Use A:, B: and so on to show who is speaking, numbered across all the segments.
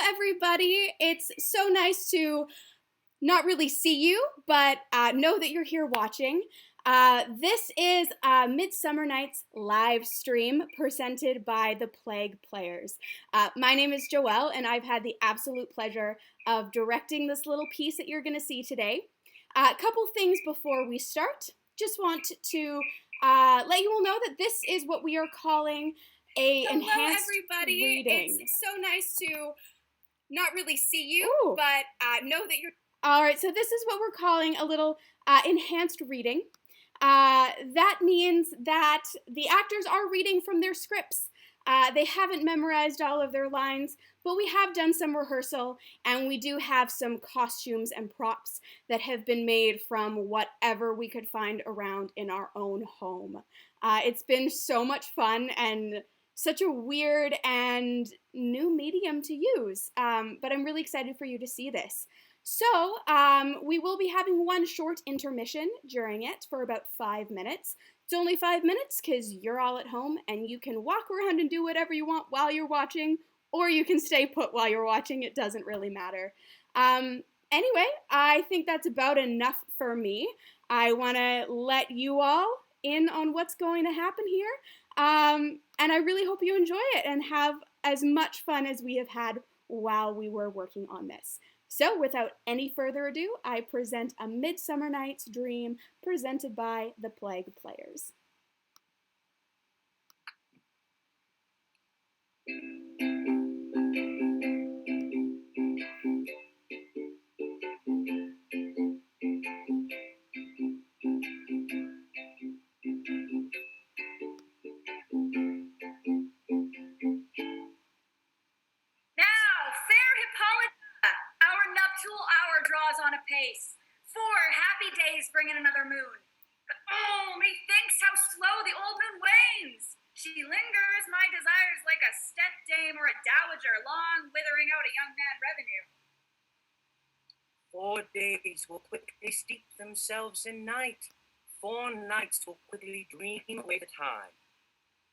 A: everybody. It's so nice to not really see you, but know that you're here watching. This is a Midsummer Nights live stream presented by the Plague Players. My name is Joelle, and I've had the absolute pleasure of directing this little piece that you're going to see today. A couple things before we start. Just want to let you all know that this is what we are calling a enhanced
B: everybody.
A: reading.
B: It's so nice to not really see you,
A: Ooh.
B: but know that you're...
A: All right, so this is what we're calling a little enhanced reading. That means that the actors are reading from their scripts. They haven't memorized all of their lines, but we have done some rehearsal, and we do have some costumes and props that have been made from whatever we could find around in our own home. It's been so much fun and such a weird and new medium to use, but I'm really excited for you to see this. So, we will be having one short intermission during it for about 5 minutes. It's only 5 minutes because you're all at home and you can walk around and do whatever you want while you're watching, or you can stay put while you're watching. It doesn't really matter. Anyway, I think that's about enough for me. I want to let you all in on what's going to happen here. And I really hope you enjoy it and have as much fun as we have had while we were working on this. So, without any further ado, I present A Midsummer Night's Dream, presented by the Plague Players.
B: Draws on apace. 4 happy days bring in another moon. But oh, methinks how slow the old moon wanes. She lingers my desires like a stepdame or a dowager, long withering out a young man revenue.
C: 4 days will quickly steep themselves in night. 4 nights will quickly dream away the time.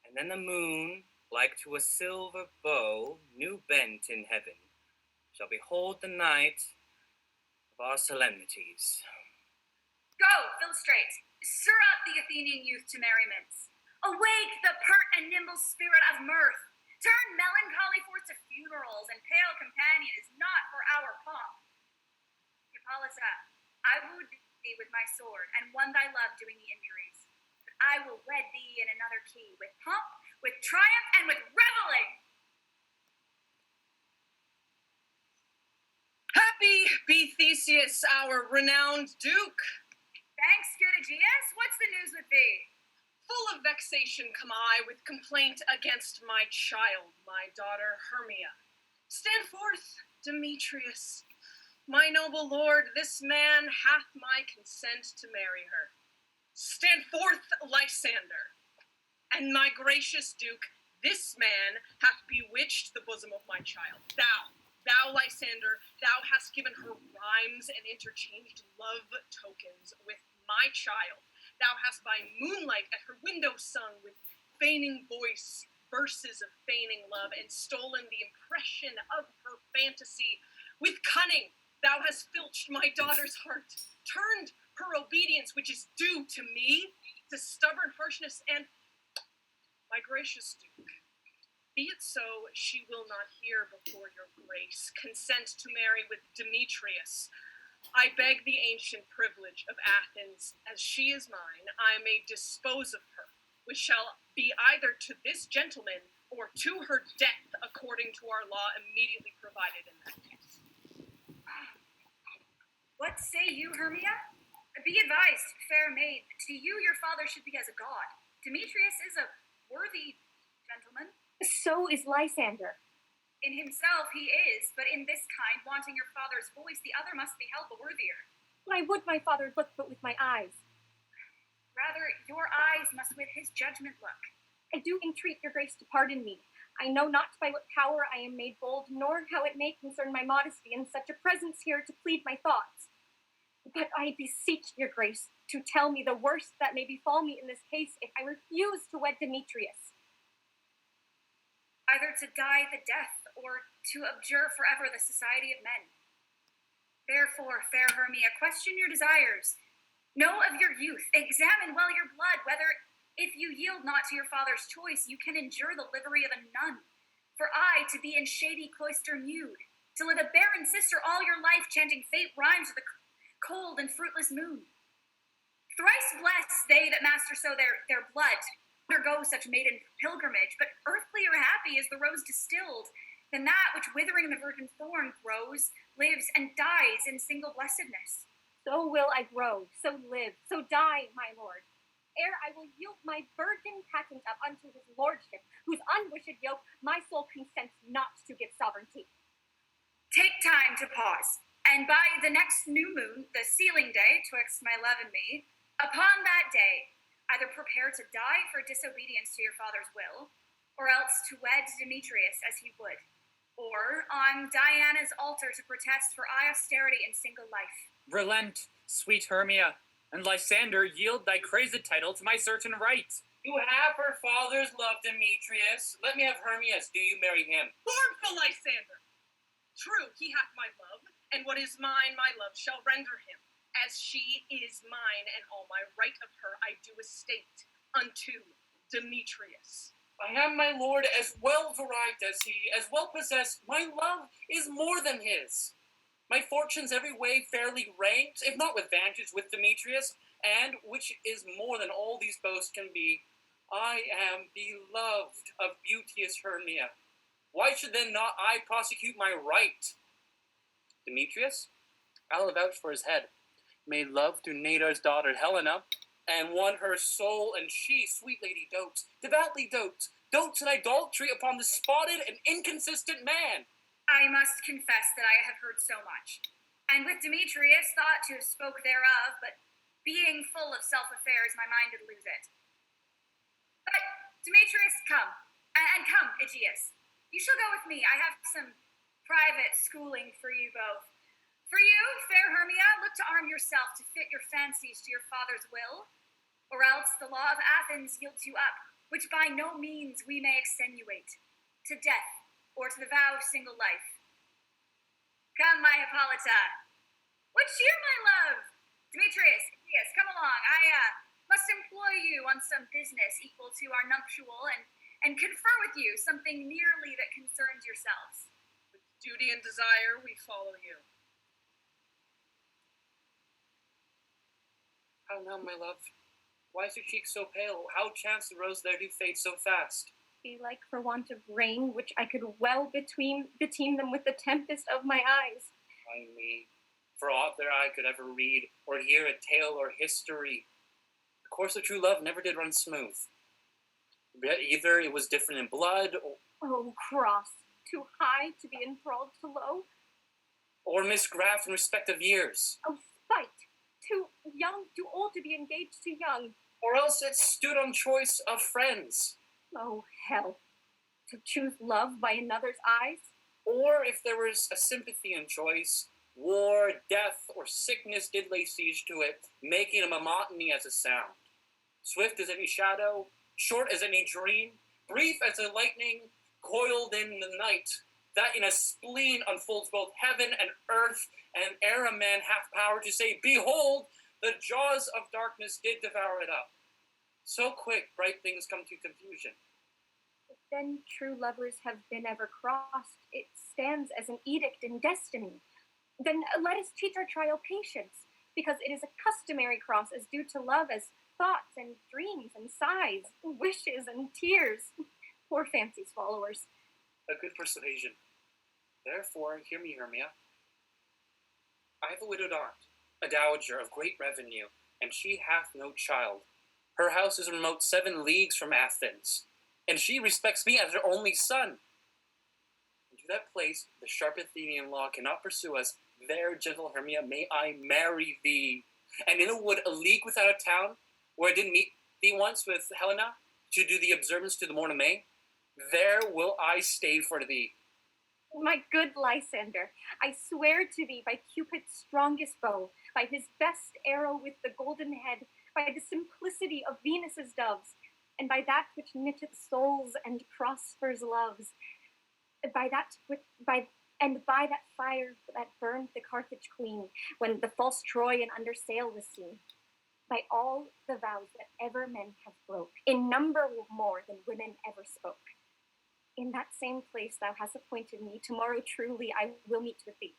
C: And then the moon, like to a silver bow, new bent in heaven, shall behold the night of our solemnities.
B: Go, Philistrate, stir up the Athenian youth to merriments. Awake the pert and nimble spirit of mirth. Turn melancholy forth to funerals, and pale companion is not for our pomp. Hypolita, I wooed thee with my sword, and won thy love doing the injuries. But I will wed thee in another key, with pomp, with triumph, and with reveling.
D: Happy be Theseus, our renowned duke.
B: Thanks, good Egeus. What's the news with thee?
D: Full of vexation come I with complaint against my child, my daughter Hermia. Stand forth, Demetrius. My noble lord, this man hath my consent to marry her. Stand forth, Lysander. And my gracious duke, this man hath bewitched the bosom of my child. Thou, Lysander, thou hast given her rhymes and interchanged love tokens with my child. Thou hast by moonlight at her window sung with feigning voice verses of feigning love, and stolen the impression of her fantasy. With cunning, thou hast filched my daughter's heart, turned her obedience, which is due to me, to stubborn harshness, and my gracious duke, be it so, she will not hear before your grace consent to marry with Demetrius. I beg the ancient privilege of Athens, as she is mine, I may dispose of her, which shall be either to this gentleman or to her death, according to our law immediately provided in that case.
B: What say you, Hermia? Be advised, fair maid, to you your father should be as a god. Demetrius is a worthy gentleman.
E: So is Lysander.
B: In himself he is, but in this kind, wanting your father's voice, the other must be held the worthier.
E: I would my father look but with my eyes.
B: Rather, your eyes must with his judgment look.
E: I do entreat your grace to pardon me. I know not by what power I am made bold, nor how it may concern my modesty in such a presence here to plead my thoughts. But I beseech your grace to tell me the worst that may befall me in this case if I refuse to wed Demetrius.
B: either to die the death or to abjure forever the society of men. Therefore, fair Hermia, question your desires. Know of your youth, examine well your blood, whether, if you yield not to your father's choice, you can endure the livery of a nun. For I, to be in shady cloister nude, to live a barren sister all your life, chanting faint rhymes with the cold and fruitless moon. Thrice blessed they that master so their blood, undergo such maiden pilgrimage, but earthlier happy is the rose distilled, than that which withering the virgin thorn grows, lives, and dies in single blessedness.
E: So will I grow, so live, so die, my lord, ere I will yield my virgin patent up unto his lordship, whose unwished yoke my soul consents not to give sovereignty.
B: Take time to pause, and by the next new moon, the sealing day twixt my love and me, upon that day, either prepare to die for disobedience to your father's will, or else to wed Demetrius as he would, or on Diana's altar to protest for austerity in single life.
F: Relent, sweet Hermia, and Lysander, yield thy crazed title to my certain right.
C: You have her father's love, Demetrius. Let me have Hermia's. Do you marry him?
D: Mournful Lysander! True, he hath my love, and what is mine, my love shall render him. As she is mine, and all my right of her I do estate unto Demetrius.
C: I am my lord as well derived as he, as well possessed. My love is more than his. My fortunes every way fairly ranked, if not with vantage, with Demetrius, and, which is more than all these boasts can be, I am beloved of beauteous Hermia. Why should then not I prosecute my right? Demetrius, I'll vouch for his head. Made love to Nadar's daughter Helena, and won her soul, and she, sweet lady, dotes, devoutly dotes in idolatry upon the spotted and inconsistent man.
B: I must confess that I have heard so much, and with Demetrius thought to have spoke thereof, but being full of self-affairs, my mind did lose it. But, Demetrius, come, and come, Egeus. You shall go with me. I have some private schooling for you both. For you, fair Hermia, look to arm yourself to fit your fancies to your father's will, or else the law of Athens yields you up, which by no means we may extenuate, to death, or to the vow of single life. Come, my Hypolita. What cheer, my love? Demetrius, Egeus, come along. I must employ you on some business equal to our nuptial, and confer with you something nearly that concerns yourselves.
D: With duty and desire, we follow you.
C: How now, my love? Why is your cheek so pale? How chanced the rose there do fade so fast?
E: Belike for want of rain, which I could well beteem them with the tempest of my eyes.
C: Ay me, for aught that I could ever read, or hear a tale or history, the course of true love never did run smooth. Yet either it was different in blood,
E: Oh, cross, too high to be enthralled to low.
C: or misgraft in respect of years.
E: Oh, spite, too young, too old to be engaged to young.
C: Or else it stood on choice of friends.
E: Oh, hell, to choose love by another's eyes.
C: Or if there was a sympathy in choice, war, death, or sickness did lay siege to it, making a monotony as a sound. Swift as any shadow, short as any dream, brief as a lightning, coiled in the night, that in a spleen unfolds both heaven and earth, and ere a man hath power to say, behold, the jaws of darkness did devour it up. So quick bright things come to confusion.
E: If then true lovers have been ever crossed, it stands as an edict in destiny. Then let us teach our trial patience, because it is a customary cross as due to love as thoughts and dreams and sighs, wishes and tears. Poor fancy's followers.
C: A good persuasion. Therefore, hear me, Hermia. I have a widowed aunt, a dowager of great revenue, and she hath no child. Her house is remote 7 leagues from Athens, and she respects me as her only son. And to that place the sharp Athenian law cannot pursue us. There, gentle Hermia, may I marry thee. And in a wood, a league without a town, where I did meet thee once with Helena to do the observance to the morn of May, there will I stay for thee.
E: My good Lysander, I swear to thee by Cupid's strongest bow, by his best arrow with the golden head, by the simplicity of Venus's doves, and by that which knitteth souls and prospers loves, by that fire that burned the Carthage queen, when the false Troyan under sail was seen, by all the vows that ever men have broke, in number more than women ever spoke. In that same place thou hast appointed me, tomorrow truly I will meet with thee.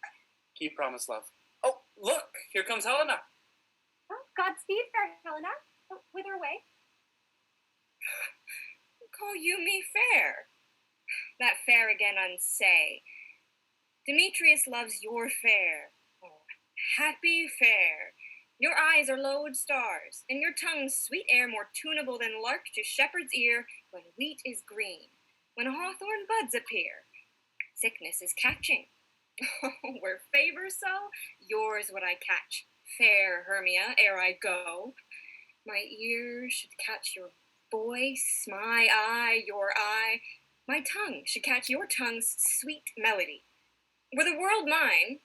F: Keep promise, love. Oh, look! Here comes Helena!
E: Oh, Godspeed, fair Helena. Oh, whither away?
G: Call you me fair? That fair again unsay. Demetrius loves your fair. Oh, happy fair. Your eyes are lodestars, and your tongue's sweet air more tunable than lark to shepherd's ear when wheat is green, when hawthorn buds appear. Sickness is catching. Where favor so, yours would I catch, fair Hermia, ere I go. My ear should catch your voice, my eye, your eye. My tongue should catch your tongue's sweet melody. Were the world mine,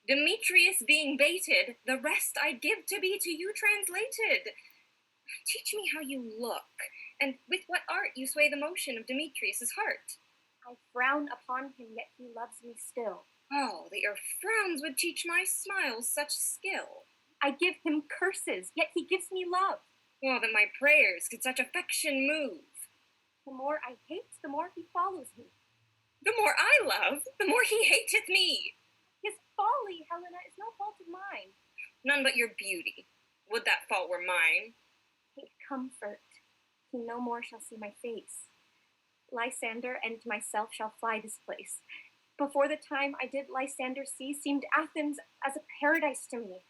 G: Demetrius being baited, the rest I'd give to be to you translated. Teach me how you look, and with what art you sway the motion of Demetrius's heart.
E: I frown upon him, yet he loves me still.
G: Oh, that your frowns would teach my smiles such skill.
E: I give him curses, yet he gives me love.
G: Oh, that my prayers could such affection move.
E: The more I hate, the more he follows me.
G: The more I love, the more he hateth me.
E: His folly, Helena, is no fault of mine.
G: None but your beauty. Would that fault were mine.
E: Take comfort. He no more shall see my face. Lysander and myself shall fly this place. Before the time I did Lysander see, seemed Athens as a paradise to me.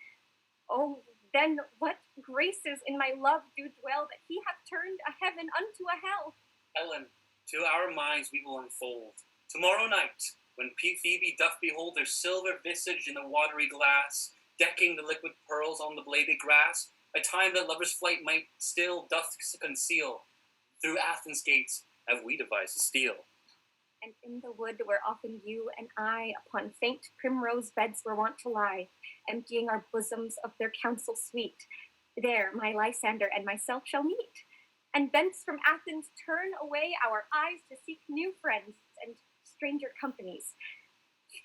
E: Oh, then what graces in my love do dwell, that he hath turned a heaven unto a hell.
F: Ellen, to our minds we will unfold. Tomorrow night, when Phoebe doth behold their silver visage in the watery glass, decking the liquid pearls on the bladed grass, a time that lovers' flight might still doth conceal, through Athens' gates have we devised to steal.
E: And in the wood where often you and I upon faint primrose beds were wont to lie, emptying our bosoms of their counsel sweet, there my Lysander and myself shall meet, and thence from Athens turn away our eyes to seek new friends and stranger companies.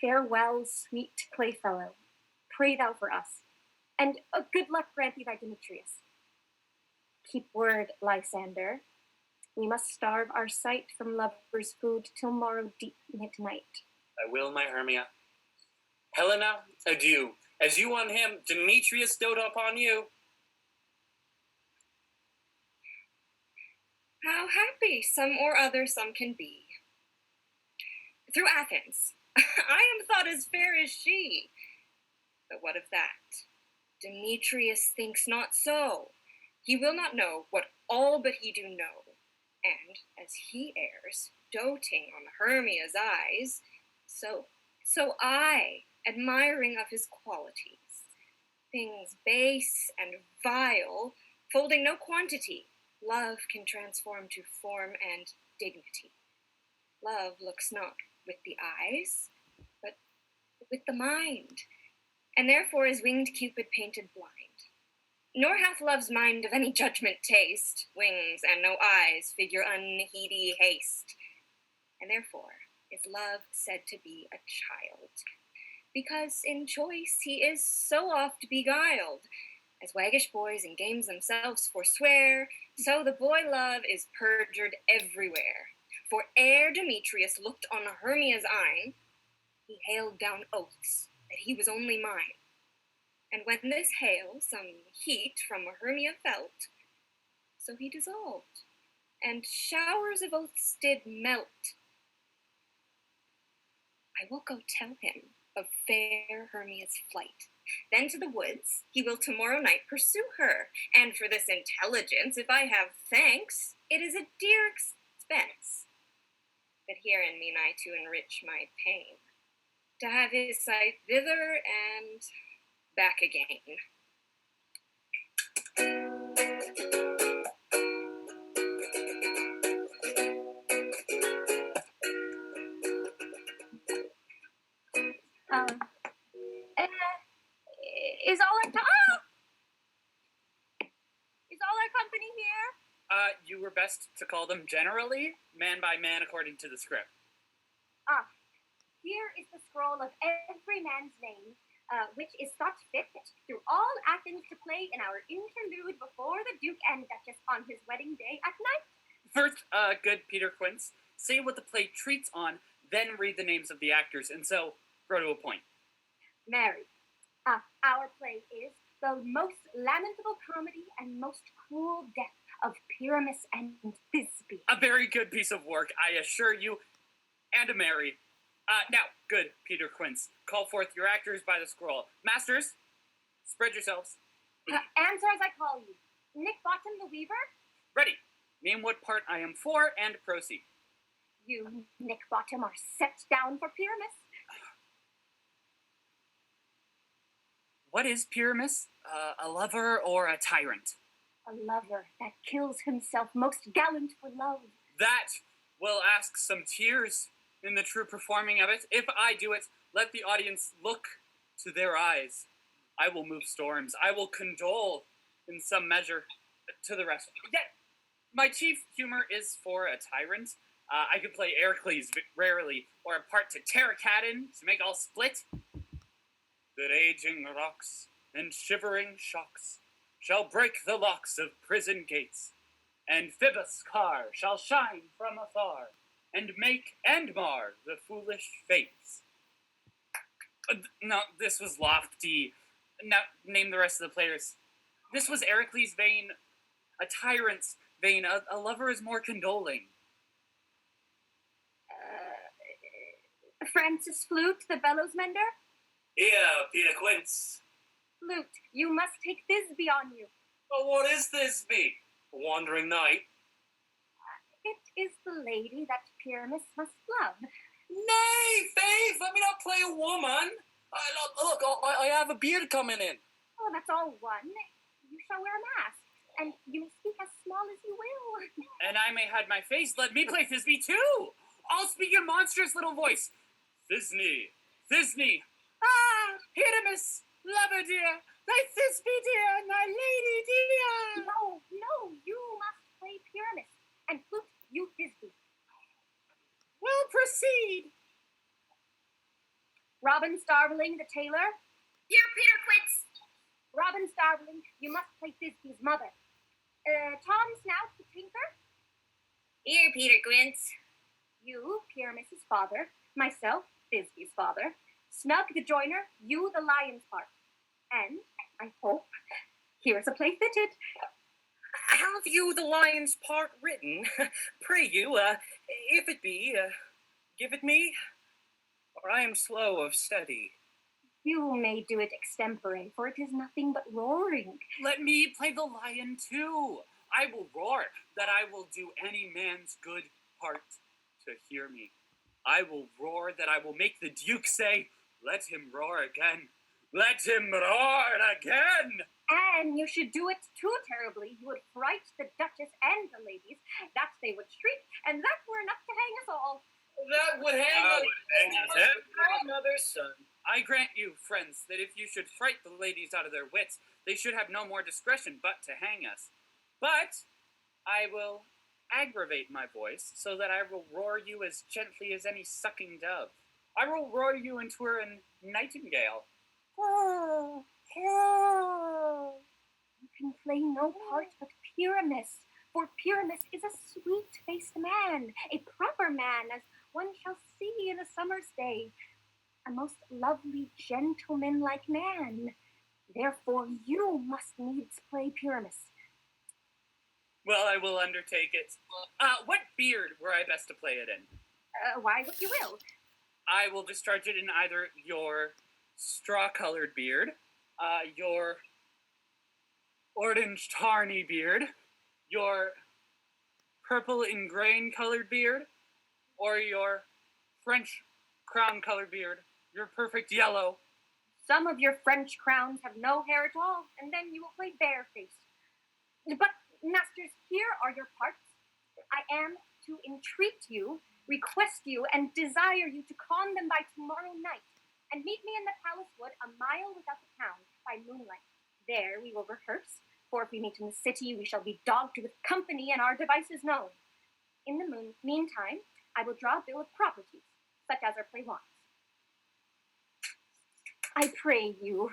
E: Farewell, sweet playfellow, pray thou for us, and a good luck grant thee thy Demetrius. Keep word, Lysander. We must starve our sight from lovers' food till morrow deep midnight.
F: I will, my Hermia. Helena, adieu. As you on him, Demetrius dote upon you.
G: How happy some or other some can be. Through Athens, I am thought as fair as she. But what of that? Demetrius thinks not so. He will not know what all but he do know. And as he errs, doting on Hermia's eyes, so I, admiring of his qualities, things base and vile, folding no quantity, love can transform to form and dignity. Love looks not with the eyes, but with the mind, and therefore is winged Cupid painted blind. Nor hath love's mind of any judgment taste, wings and no eyes, figure unheedy haste. And therefore is love said to be a child, because in choice he is so oft beguiled. As waggish boys in games themselves forswear, so the boy love is perjured everywhere. For ere Demetrius looked on Hermia's eyne, he hailed down oaths that he was only mine. And when this hail some heat from Hermia felt, so he dissolved, and showers of oaths did melt. I will go tell him of fair Hermia's flight. Then to the woods he will tomorrow night pursue her, and for this intelligence, if I have thanks, it is a dear expense. But herein mean I to enrich my pain, to have his sight thither and back again.
E: Is all our company here?
F: You
H: were best to call them generally, man by man according to the script.
E: Here is the scroll of every man's name, which is thought fit through all Athens to play in our interlude before the Duke and Duchess on his wedding day at night.
H: First, good Peter Quince, say what the play treats on, then read the names of the actors, and so grow to a point.
E: Mary. Our play is the most lamentable comedy and most cruel death of Pyramus and Thisbe.
H: A very good piece of work, I assure you, and a Mary. Now, good Peter Quince, call forth your actors by the scroll. Masters, spread yourselves.
E: Answer as I call you. Nick Bottom the Weaver?
H: Ready. Name what part I am for, and proceed.
E: You, Nick Bottom, are set down for Pyramus.
H: What is Pyramus? A lover or a tyrant?
E: A lover that kills himself most gallant for love.
H: That will ask some tears in the true performing of it. If I do it, let the audience look to their eyes. I will move storms. I will condole in some measure to the rest. Yet, my chief humor is for a tyrant. I could play Heracles rarely, or a part to Terracadon to make all split. The raging rocks and shivering shocks shall break the locks of prison gates, and Phoebus' car shall shine from afar, and make and mar the foolish fates. No, this was lofty. Now, name the rest of the players. This was Heracles' vein, a tyrant's vein. A lover is more condoling.
E: Francis Flute, the bellows mender?
F: Here, Peter Quince.
E: Flute, you must take Thisbe on you.
F: Oh, what is Thisbe? A wandering knight?
E: It is the lady that Pyramus must love.
F: Nay, faith, let me not play a woman. I have a beard coming in.
E: Oh, that's all one. You shall wear a mask, and you may speak as small as you will.
H: And I may hide my face. Let me play Thisbe too. I'll speak your monstrous little voice. Thisbe, Thisbe. Ah, Pyramus, lover dear, thy Thisbe dear, my lady dear.
E: No, you must play Pyramus, and Flute, you Thisbe.
H: Well, proceed.
E: Robin Starvling, the tailor.
B: Here, Peter Quince.
E: Robin Starvling, you must play Thisbe's mother. Tom Snout, the tinker.
G: Here, Peter Quince.
E: You, Pyramus's father. Myself, Thisbe's father. Snug, the joiner. You, the lion's part. And, I hope, here's a play fitted.
C: Have you the lion's part written? Pray you, if it be, give it me, or I am slow of study.
E: You may do it extempore, for it is nothing but roaring.
H: Let me play the lion too. I will roar, that I will do any man's good part to hear me. I will roar, that I will make the Duke say, let him roar again. Let him roar again.
E: And you should do it too terribly. You would fright the Duchess and the ladies. That they would shriek, and that were enough to hang us all.
F: That would hang another son.
H: I grant you, friends, that if you should fright the ladies out of their wits, they should have no more discretion but to hang us. But I will aggravate my voice, so that I will roar you as gently as any sucking dove. I will roar you into a nightingale.
E: You can play no part but Pyramus, for Pyramus is a sweet-faced man, a proper man, as one shall see in a summer's day, a most lovely, gentleman-like man. Therefore, you must needs play Pyramus.
H: Well, I will undertake it. What beard were I best to play it in?
E: Why, what you will.
H: I will discharge it in either your straw-colored beard, your orange tarny beard, your purple and grain-colored beard, or your French crown-colored beard, your perfect yellow.
E: Some of your French crowns have no hair at all, and then you will play barefaced. But, masters, here are your parts. I am to entreat you, request you, and desire you to con them by tomorrow night, and meet me in the palace wood a mile without the town by moonlight. There we will rehearse, For if we meet in the city, we shall be dogged with company and our devices known. In the meantime, I will draw a bill of properties, such as our play wants. I pray you,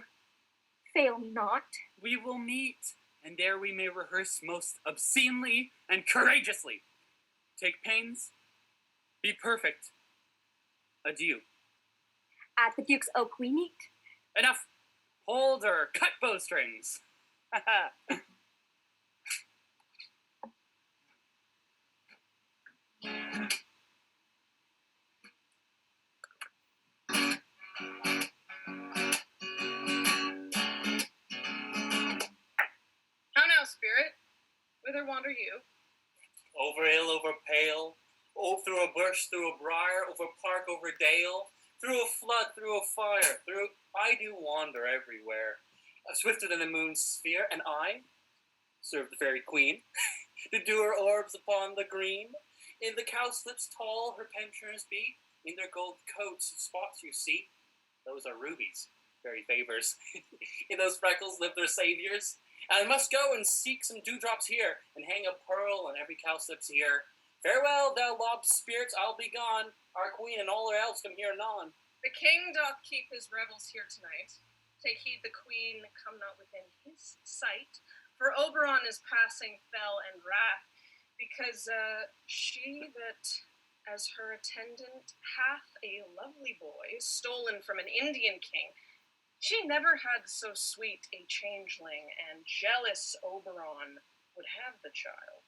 E: fail me not.
H: We will meet, and there we may rehearse most obscenely and courageously. Take pains, be perfect. Adieu.
E: At the Duke's Oak we meet.
H: Enough! Hold or cut bowstrings.
D: How now, spirit? Whither wander you?
F: Over hill, over pale, through a bush, through a briar, over park, over dale, through a flood, through a fire, I do wander everywhere. Swifter than the moon's sphere, and I serve the fairy queen, to do her orbs upon the green. In the cowslips tall her pensioners be, in their gold coats spots you see, those are rubies, fairy favors. In those freckles live their saviors. I must go and seek some dewdrops here, and hang a pearl on every cowslip's ear. Farewell, thou lobbed spirits, I'll be gone. Our queen and all her elves come here anon.
D: The king doth keep his revels here tonight. Take heed the queen come not within his sight, for Oberon is passing fell and wrath, because she that as her attendant hath a lovely boy stolen from an Indian king. She never had so sweet a changeling, and jealous Oberon would have the child.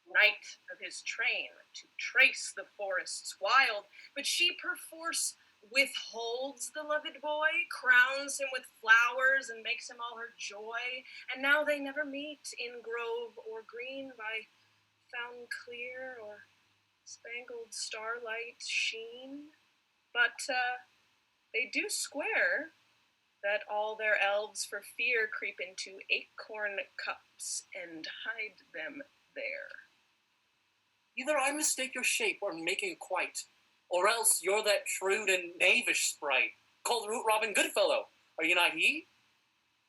D: Knight of his train, to trace the forests wild, but she perforce withholds the loved boy, crowns him with flowers, and makes him all her joy, and now they never meet in grove or green, by fountain clear or spangled starlight sheen, but they do swear that all their elves for fear creep into acorn cups and hide them there.
F: Either I mistake your shape or making quite, or else you're that shrewd and knavish sprite, called Root Robin Goodfellow. Are you not he?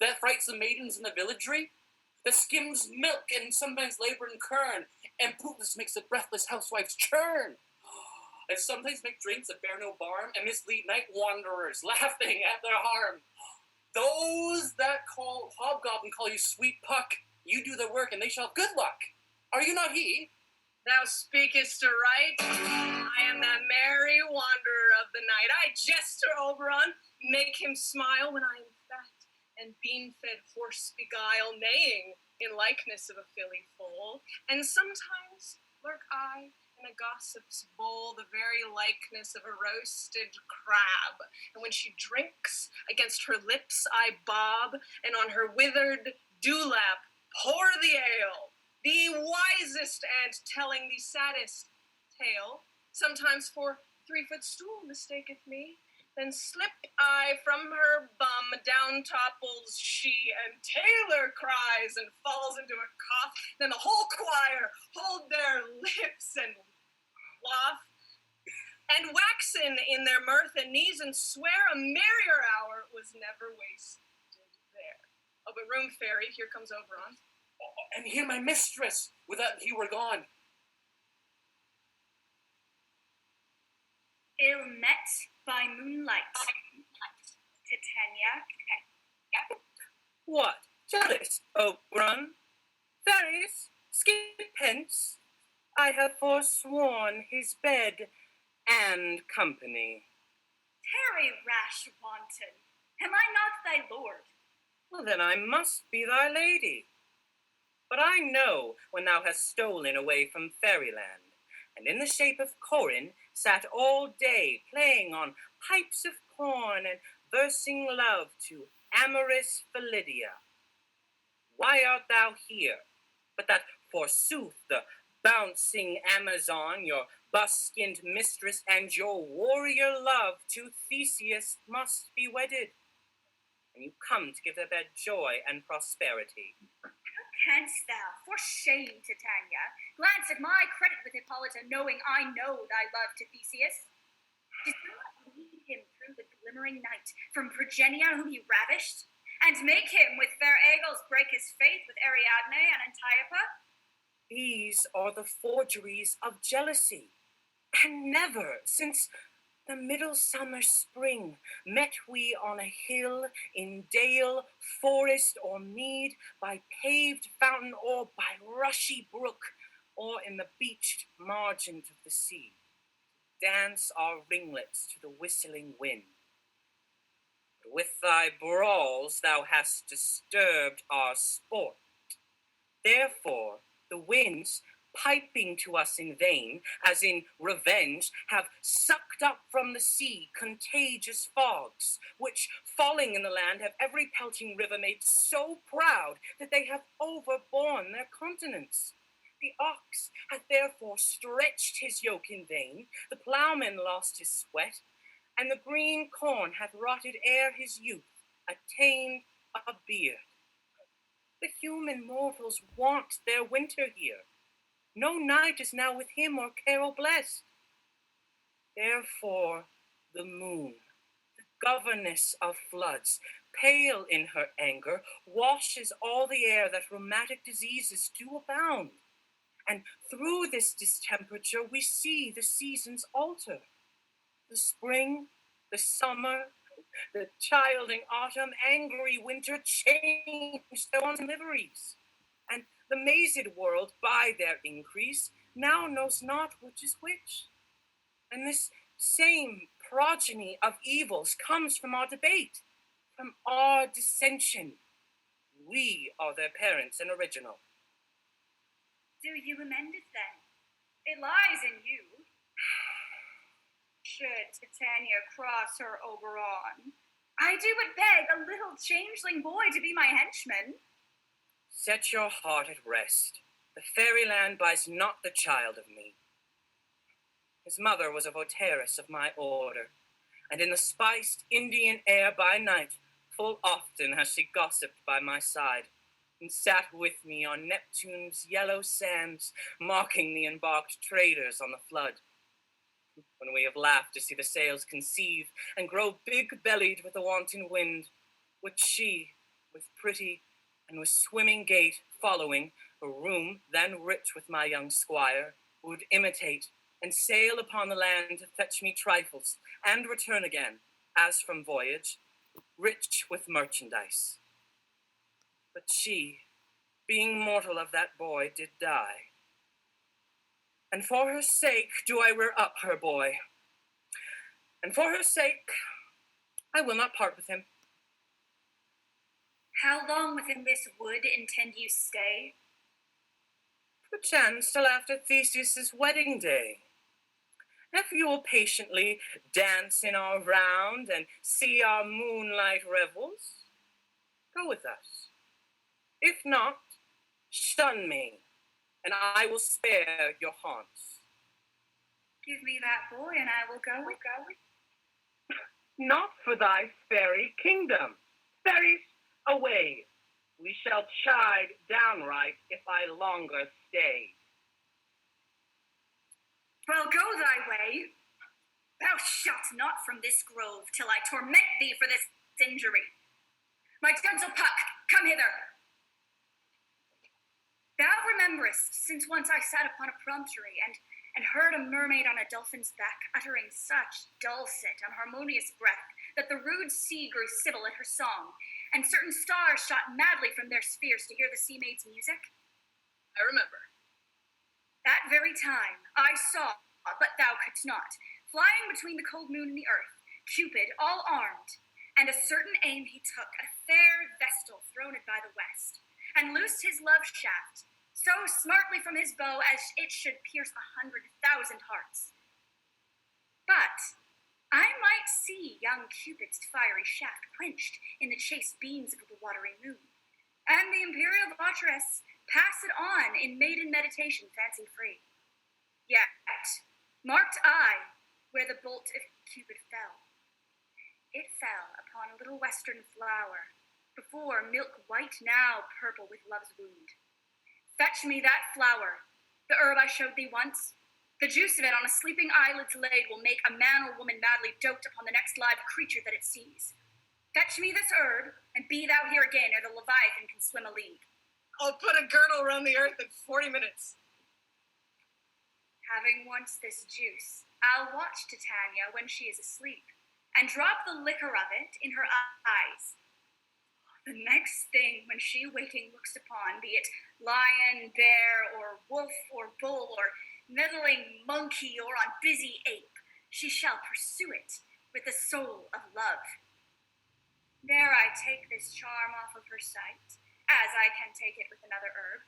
F: That frights the maidens in the villagery? That skims milk and sometimes labor in kern, and bootless makes the breathless housewifes churn, and sometimes make drinks that bear no barm, and mislead night wanderers, laughing at their harm. Those that call hobgoblin call you sweet puck. You do their work, and they shall have good luck. Are you not he?
D: Thou speakest aright. I am that merry wanderer of the night. I jester Oberon, make him smile when I am fat, and bean-fed horse beguile, neighing in likeness of a filly foal. And sometimes lurk I in a gossip's bowl, the very likeness of a roasted crab. And when she drinks, against her lips I bob, and on her withered dewlap pour the ale. The wisest ant telling the saddest tale, sometimes for 3-foot stool mistaketh me. Then slip I from her bum, down topples she, and Taylor cries and falls into a cough. Then the whole choir hold their lips and laugh, and waxen in their mirth and knees, and swear a merrier hour was never wasted there. Oh, but room fairy, here comes Oberon.
F: And here my mistress, without he were gone.
B: Ill met by moonlight. Titania.
C: What? Jealous, Oberon? Fairies, skip hence. I have forsworn his bed and company.
B: Tarry, rash wanton. Am I not thy lord?
C: Well, then I must be thy lady. But I know when thou hast stolen away from fairyland, and in the shape of Corin sat all day playing on pipes of corn and versing love to amorous Philydia. Why art thou here? But that, forsooth, the bouncing Amazon, your buskioned mistress, and your warrior love to Theseus must be wedded. And you come to give their bed joy and prosperity.
B: Canst thou, for shame, Titania, glance at my credit with Hypolita, knowing I know thy love to Theseus? Did thou not lead him through the glimmering night from Progenia whom he ravished? and make him with fair Eagles break his faith with Ariadne and Antiopa?
C: These are the forgeries of jealousy, and never since the middle summer spring met we on a hill, in dale, forest, or mead, by paved fountain, or by rushy brook, or in the beached margin of the sea, dance our ringlets to the whistling wind. But with thy brawls thou hast disturbed our sport. Therefore the winds, piping to us in vain, as in revenge, have sucked up from the sea contagious fogs, which, falling in the land, have every pelting river made so proud that they have overborne their continents. The ox hath therefore stretched his yoke in vain, the ploughman lost his sweat, and the green corn hath rotted ere his youth attained a beard. The human mortals want their winter here. No night is now with him or carol blessed. Therefore the moon, the governess of floods, pale in her anger, washes all the air that rheumatic diseases do abound. And through this distemperature we see the seasons alter. The spring, the summer, the childing autumn, angry winter change their wanton liveries. And the mazed world, by their increase, now knows not which is which. And this same progeny of evils comes from our debate, from our dissension. We are their parents and original.
B: Do you amend it then? It lies in you. Should Titania cross her Oberon, I do but beg a little changeling boy to be my henchman.
C: Set your heart at rest. The fairyland buys not the child of me. His mother was a votaress of my order, and in the spiced Indian air by night, full often has she gossiped by my side, and sat with me on Neptune's yellow sands, mocking the embarked traders on the flood. When we have laughed to see the sails conceive, and grow big-bellied with the wanton wind, which she, with pretty and with swimming gait, following, a room then rich with my young squire, would imitate, and sail upon the land to fetch me trifles, and return again, as from voyage, rich with merchandise. But she, being mortal of that boy, did die. And for her sake do I rear up her boy. And for her sake, I will not part with him.
B: How long within this wood intend you stay?
C: Perchance till after Theseus' wedding day. If you will patiently dance in our round and see our moonlight revels, go with us. If not, shun me, and I will spare your haunts.
B: Give me that boy, and I will go.
C: Not for thy fairy kingdom. Fairies, away. We shall chide downright if I longer stay.
B: Well, go thy way. Thou shalt not from this grove till I torment thee for this injury. My gentle Puck, come hither. Thou rememberest, since once I sat upon a promontory and heard a mermaid on a dolphin's back uttering such dulcet and harmonious breath that the rude sea grew civil at her song, and certain stars shot madly from their spheres to hear the sea maid's music?
D: I remember.
B: That very time I saw, but thou couldst not, flying between the cold moon and the earth, Cupid all armed, and a certain aim he took at a fair vestal throned by the west, and loosed his love shaft so smartly from his bow as it should pierce 100,000 hearts. But I might see young Cupid's fiery shaft quenched in the chaste beams of the watery moon, and the imperial votaress pass it on in maiden meditation fancy-free. Yet marked I where the bolt of Cupid fell. It fell upon a little western flower, before milk white, now purple with love's wound. Fetch me that flower, the herb I showed thee once. The juice of it on a sleeping eyelid's laid will make a man or woman madly dote upon the next live creature that it sees. Fetch me this herb, and be thou here again, ere the Leviathan can swim a league.
D: I'll put a girdle around the earth in 40 minutes.
B: Having once this juice, I'll watch Titania when she is asleep, and drop the liquor of it in her eyes. The next thing when she waking looks upon, be it lion, bear, or wolf, or bull, or meddling monkey, or on busy ape, she shall pursue it with the soul of love. There I take this charm off of her sight, as I can take it with another herb.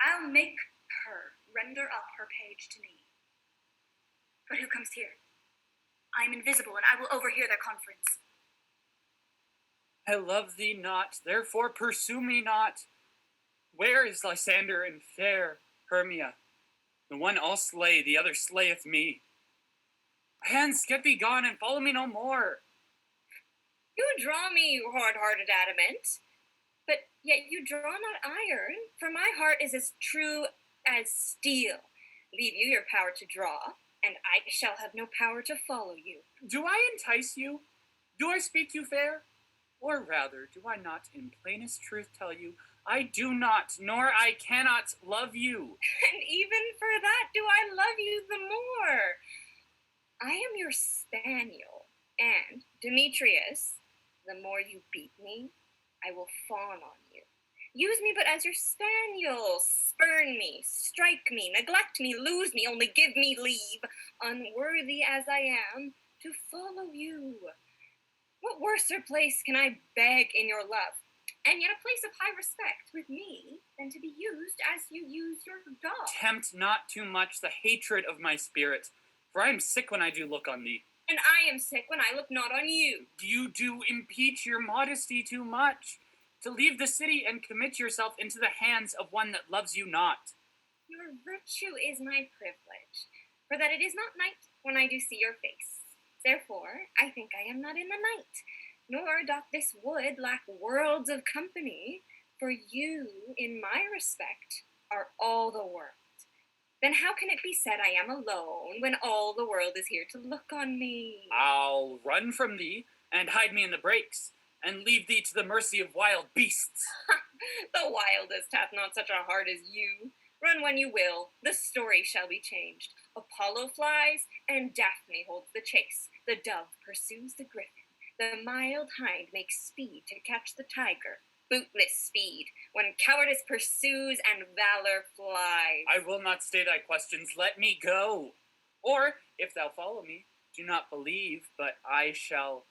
B: I'll make her render up her page to me. But who comes here? I am invisible, and I will overhear their conference.
H: I love thee not, therefore pursue me not. Where is Lysander and fair Hermia? The one I'll slay, the other slayeth me. Hence, get thee gone, and follow me no more.
G: You draw me, you hard-hearted adamant, but yet you draw not iron, for my heart is as true as steel. Leave you your power to draw, and I shall have no power to follow you.
H: Do I entice you? Do I speak you fair? Or rather, do I not in plainest truth tell you, I do not, nor I cannot love you?
G: And even for that do I love you the more. I am your spaniel, and, Demetrius, the more you beat me, I will fawn on you. Use me but as your spaniel, spurn me, strike me, neglect me, lose me, only give me leave, unworthy as I am, to follow you. What worser place can I beg in your love, and yet a place of high respect with me, than to be used as you use your dog?
H: Tempt not too much the hatred of my spirit, for I am sick when I do look on thee.
G: And I am sick when I look not on you.
H: You do impeach your modesty too much, to leave the city and commit yourself into the hands of one that loves you not.
G: Your virtue is my privilege, for that it is not night when I do see your face. Therefore, I think I am not in the night, nor doth this wood lack worlds of company, for you, in my respect, are all the world. Then how can it be said I am alone, when all the world is here to look on me?
H: I'll run from thee, and hide me in the brakes, and leave thee to the mercy of wild beasts.
G: The wildest hath not such a heart as you. Run when you will, the story shall be changed. Apollo flies, and Daphne holds the chase. The dove pursues the griffin. The mild hind makes speed to catch the tiger. Bootless speed, when cowardice pursues and valor flies.
H: I will not stay thy questions, let me go. Or, if thou follow me, do not believe, but I shall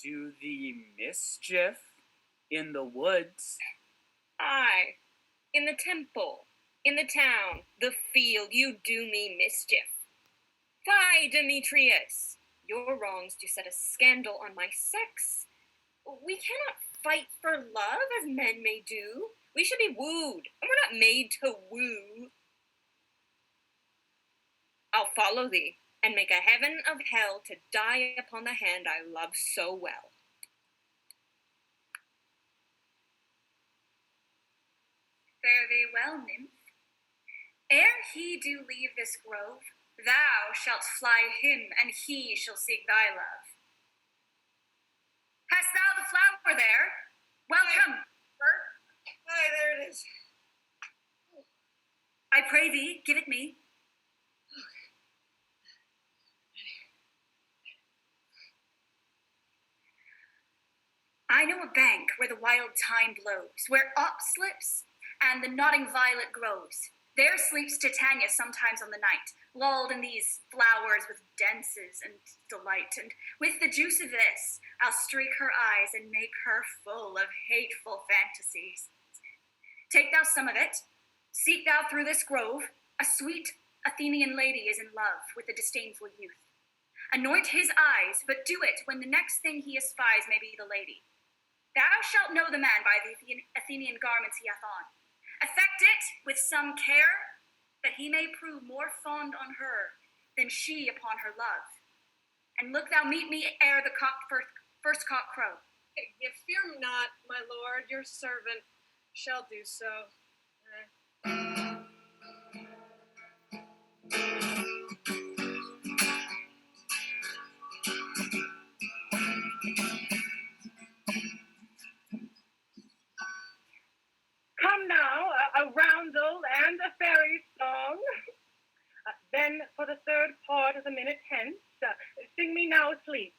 H: do thee mischief in the woods.
G: Aye, in the temple, in the town, the field, you do me mischief. Fie, Demetrius! Your wrongs do set a scandal on my sex. We cannot fight for love as men may do. We should be wooed, and we're not made to woo. I'll follow thee, and make a heaven of hell to die upon the hand I love so well.
B: Fare thee well, nymph. Ere he do leave this grove, thou shalt fly him, and he shall seek thy love. Hast thou the flower there? Welcome.
D: Aye, there it is.
B: I pray thee, give it me. I know a bank where the wild thyme blows, where op slips and the nodding violet grows. There sleeps Titania sometimes on the night, lulled in these flowers with dances and delight. And with the juice of this, I'll streak her eyes and make her full of hateful fantasies. Take thou some of it, seek thou through this grove. A sweet Athenian lady is in love with a disdainful youth. Anoint his eyes, but do it when the next thing he espies may be the lady. Thou shalt know the man by the Athenian garments he hath on. Affect it with some care, that he may prove more fond on her than she upon her love. And look thou meet me ere the first cock crow.
D: You fear not, my lord, your servant shall do so.
I: a minute hence. Sing me now asleep,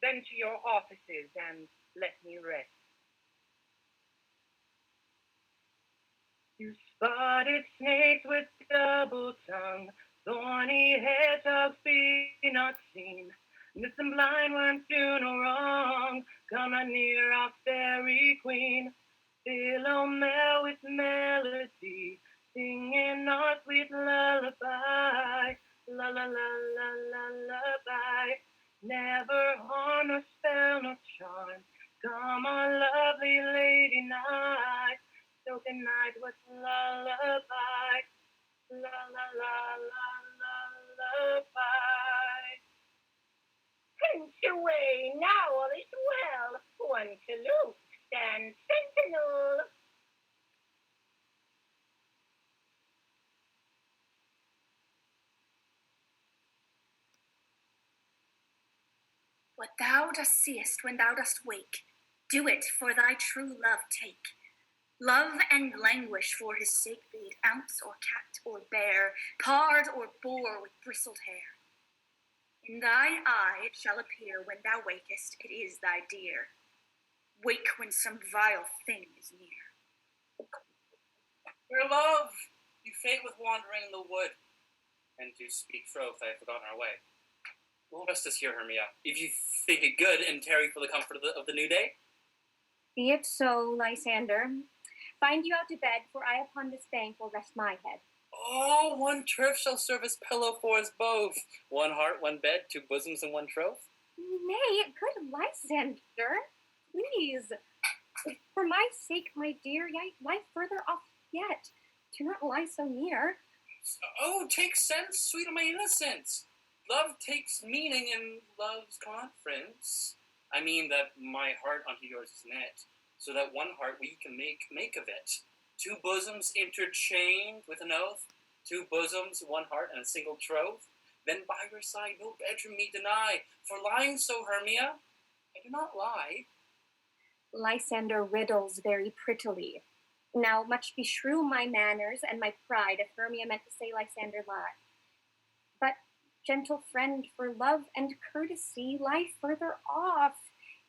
I: then to your offices, and let me rest. You spotted snakes with double tongue, thorny hedgehogs be not seen. Listen, blind ones do no wrong, come not near our fairy queen. Philomel with melody, singing our sweet lullaby. La la la la la lullaby. Never harm nor spell nor charm, come on lovely lady night. So good night, what's lullaby? La la la la la lullaby. Hence away, now all is well. One salute, stand sentinel.
B: What thou dost seest when thou dost wake, do it for thy true love take. Love and languish for his sake, be it ounce or cat or bear, pard or boar with bristled hair. In thy eye it shall appear when thou wakest, it is thy dear. Wake when some vile thing is near.
F: Your love, you fate with wandering in the wood, and to speak troth, I have forgotten our way. We'll rest us here, Hermia, if you think it good, and tarry for the comfort of the new day.
E: Be it so, Lysander. Find you out to bed, for I upon this bank will rest my head.
F: Oh, one turf shall serve as pillow for us both. One heart, one bed, two bosoms, and one troth.
E: Nay, good Lysander, please. For my sake, my dear, lie further off yet. Do not lie so near.
F: Oh, take sense, sweet of my innocence. Love takes meaning in love's conference. I mean that my heart unto yours is knit, so that one heart we can make of it. Two bosoms interchained with an oath, two bosoms, one heart, and a single troth. Then by your side no bedroom me deny, for lying so, Hermia, I do not lie.
E: Lysander riddles very prettily. Now much beshrew my manners and my pride if Hermia meant to say Lysander lie. But, gentle friend, for love and courtesy, lie further off.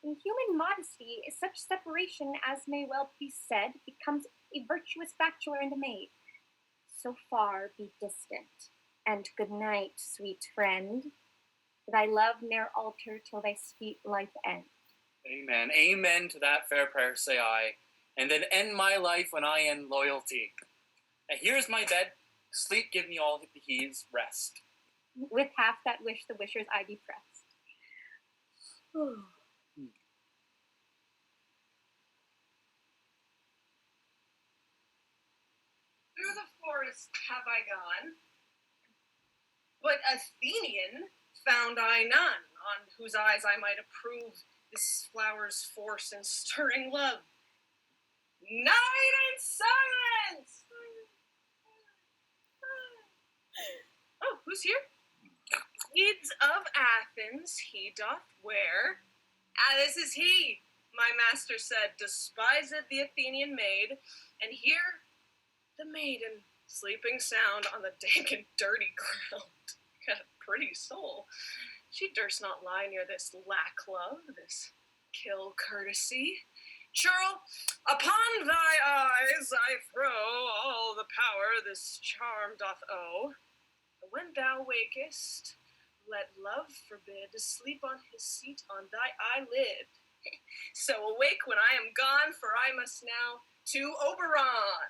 E: In human modesty is such separation as may well be said becomes a virtuous bachelor and a maid. So far be distant, and good night, sweet friend. Thy love ne'er alter till thy sweet life end.
F: Amen. Amen to that fair prayer, say I, and then end my life when I end loyalty. And here's my bed. Sleep, give me all the heaves, rest.
E: With half that wish, the wisher's eye be pressed.
D: Through the forest have I gone, but Athenian found I none, on whose eyes I might approve this flower's force and stirring love. Night and silence! Oh, who's here? Weeds of Athens he doth wear. This is he, my master said, despiseth the Athenian maid, and here the maiden sleeping sound on the dank and dirty ground. Got a pretty soul. She durst not lie near this lack love, this kill courtesy. Churl, upon thy eyes I throw all the power this charm doth owe. When thou wakest, let love forbid to sleep on his seat on thy eyelid. So awake when I am gone, for I must now to Oberon.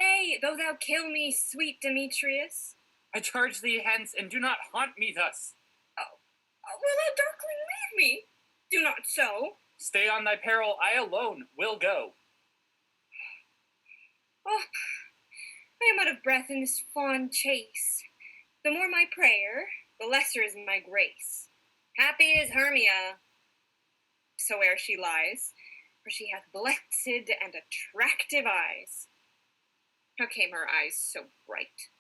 G: Nay, though thou kill me, sweet Demetrius.
H: I charge thee hence, and do not haunt me thus.
G: Will thou darkling leave me? Do not so.
H: Stay on thy peril, I alone will go.
G: Oh, I am out of breath in this fond chase. The more my prayer, the lesser is my grace. Happy is Hermia, soe'er she lies, for she hath blessed and attractive eyes. How came her eyes so bright?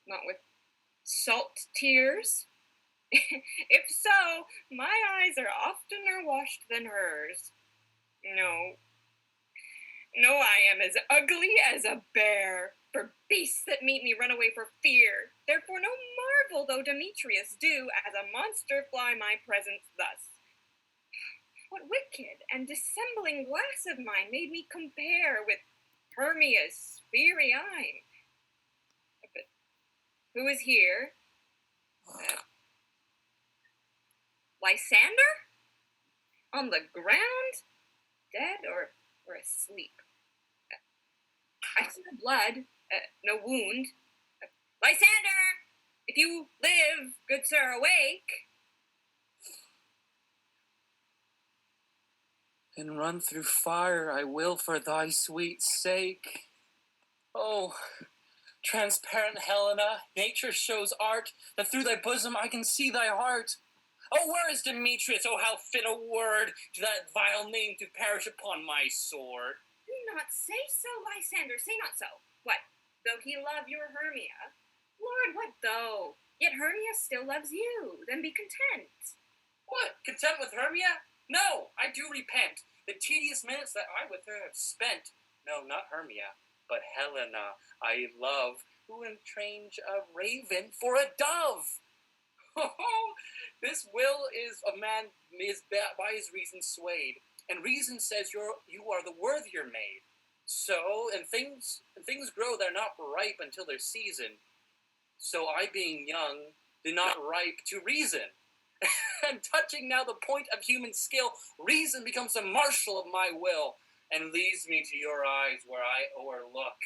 G: Not with salt tears? If so, my eyes are oftener washed than hers. No, I am as ugly as a bear. For beasts that meet me run away for fear. Therefore no marvel though Demetrius do as a monster fly my presence thus. What wicked and dissembling glass of mine made me compare with Hermia's fiery eye? But who is here? Lysander? On the ground? Dead or asleep? I see no blood, no wound. Lysander! If you live, good sir, awake.
H: And run through fire I will for thy sweet sake. Oh, transparent Helena, nature shows art, that through thy bosom I can see thy heart. Oh, where is Demetrius? Oh, how fit a word to that vile name to perish upon my sword.
G: Do not say so, Lysander, say not so. What, though he love your Hermia? Lord, what though? Yet Hermia still loves you, then be content.
F: What, content with Hermia? No, I do repent. The tedious minutes that I with her have spent. No, not Hermia, but Helena I love, who entrange a raven for a dove. This will is a man is by his reason swayed, and reason says you are the worthier maid. So, and things grow, they're not ripe until their season. So I, being young, did not ripe to reason. And touching now the point of human skill, reason becomes the marshal of my will, and leads me to your eyes where I o'erlook,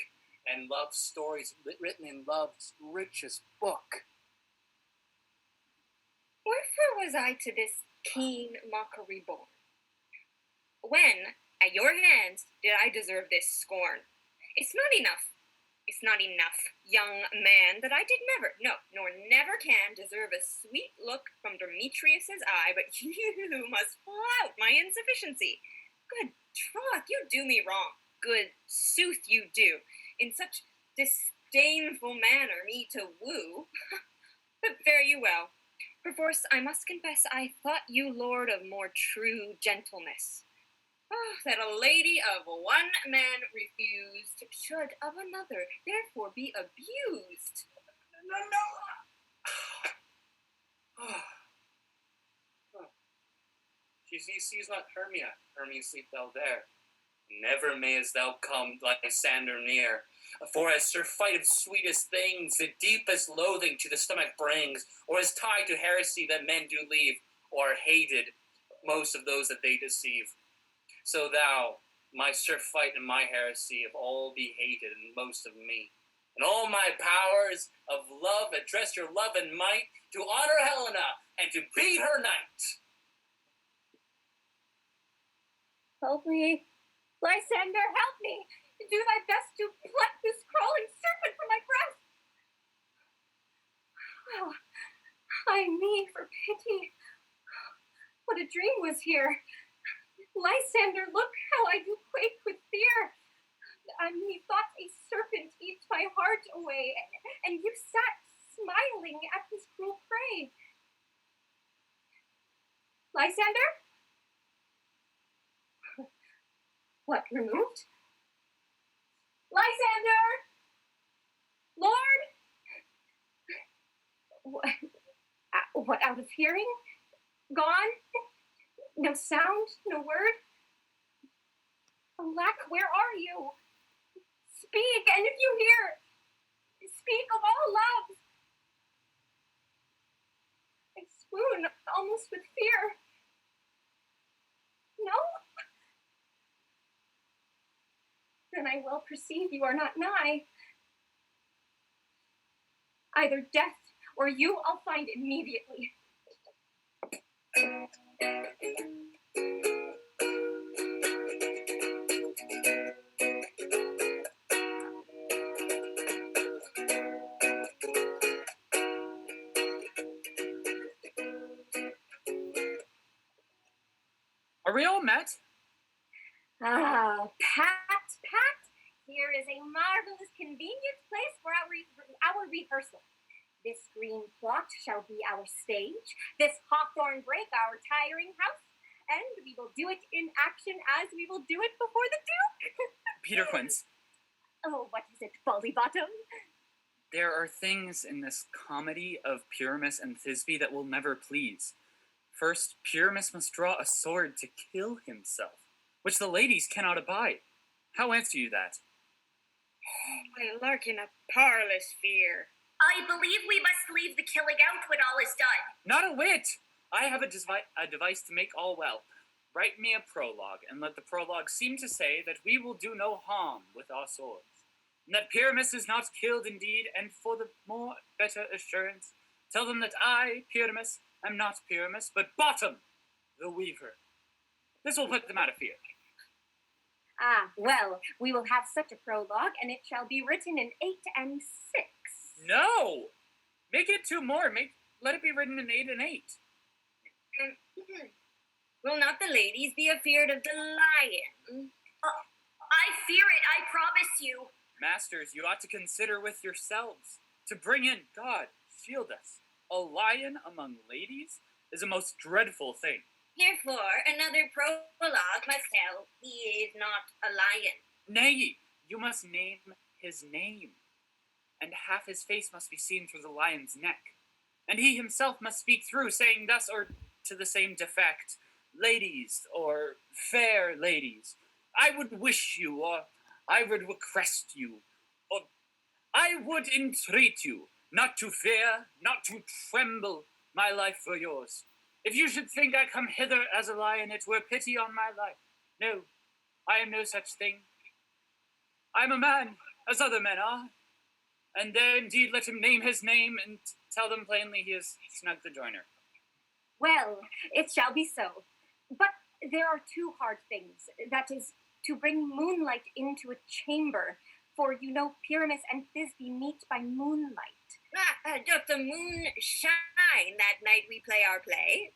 F: and love stories written in love's richest book.
G: Wherefore was I to this keen mockery born? When, at your hands, did I deserve this scorn? It's not enough, young man, that I did never, no, nor never can deserve a sweet look from Demetrius's eye, but you must flout my insufficiency. Good troth, you do me wrong. Good sooth you do, in such disdainful manner me to woo. But fare you well. Perforce I must confess I thought you lord of more true gentleness. Oh, that a lady of one man refused should of another therefore be abused.
F: No. She sees not Hermia. Hermia sleep thou there. Never mayest thou come Lysander near. For as surfeit of sweetest things, the deepest loathing to the stomach brings, or as tied to heresy that men do leave, or are hated most of those that they deceive. So thou, my surfeit and my heresy, of all be hated, and most of me. And all my powers of love address your love and might to honor Helena, and to be her knight.
E: Help me. Lysander, help me. Do thy best to pluck this crawling serpent from my breast. Oh, ay me, for pity. What a dream was here. Lysander, look how I do quake with fear. Methought a serpent eats my heart away, and you sat smiling at this cruel prey. Lysander? What, removed? Lysander! Lord! What, out of hearing? Gone? No sound, no word? Alack, where are you? Speak, and if you hear, speak of all love. I swoon almost with fear. No? Then I well perceive you are not nigh. Either death or you I'll find immediately.
H: Are we all met?
E: Ah, Pat, here is a marvelous convenient place for our rehearsal. This green plot shall be our stage, this hawthorn brake our tiring house, and we will do it in action as we will do it before the Duke.
H: Peter Quince.
E: Oh, what is it, Bottom?
H: There are things in this comedy of Pyramus and Thisbe that will never please. First, Pyramus must draw a sword to kill himself, which the ladies cannot abide. How answer you that?
G: I larken a parlous fear.
B: I believe we must leave the killing out when all is done.
H: Not a whit! I have a device to make all well. Write me a prologue, and let the prologue seem to say that we will do no harm with our swords, and that Pyramus is not killed indeed, and for the more better assurance, tell them that I, Pyramus, am not Pyramus, but Bottom, the Weaver. This will put them out of fear.
E: Ah, well, we will have such a prologue, and it shall be written in 8 and 6.
H: No! Make it 2 more. Let it be written in 8 and 8.
G: Will not the ladies be afeard of the lion?
B: I fear it, I promise you.
H: Masters, you ought to consider with yourselves. To bring in, God, shield us, a lion among ladies is a most dreadful thing.
G: Therefore, another prologue must tell he is not a lion.
H: Nay, you must name his name, and half his face must be seen through the lion's neck, and he himself must speak through, saying thus or to the same defect, ladies, or fair ladies, I would wish you, or I would request you, or I would entreat you, not to fear, not to tremble my life for yours. If you should think I come hither as a lion, it were pity on my life. No, I am no such thing. I am a man, as other men are, and there indeed let him name his name, and tell them plainly he is Snug the Joiner.
E: Well, it shall be so. But there are 2 hard things. That is, to bring moonlight into a chamber, for you know Pyramus and Thisbe meet by moonlight.
G: Doth the moon shine that night we play our play?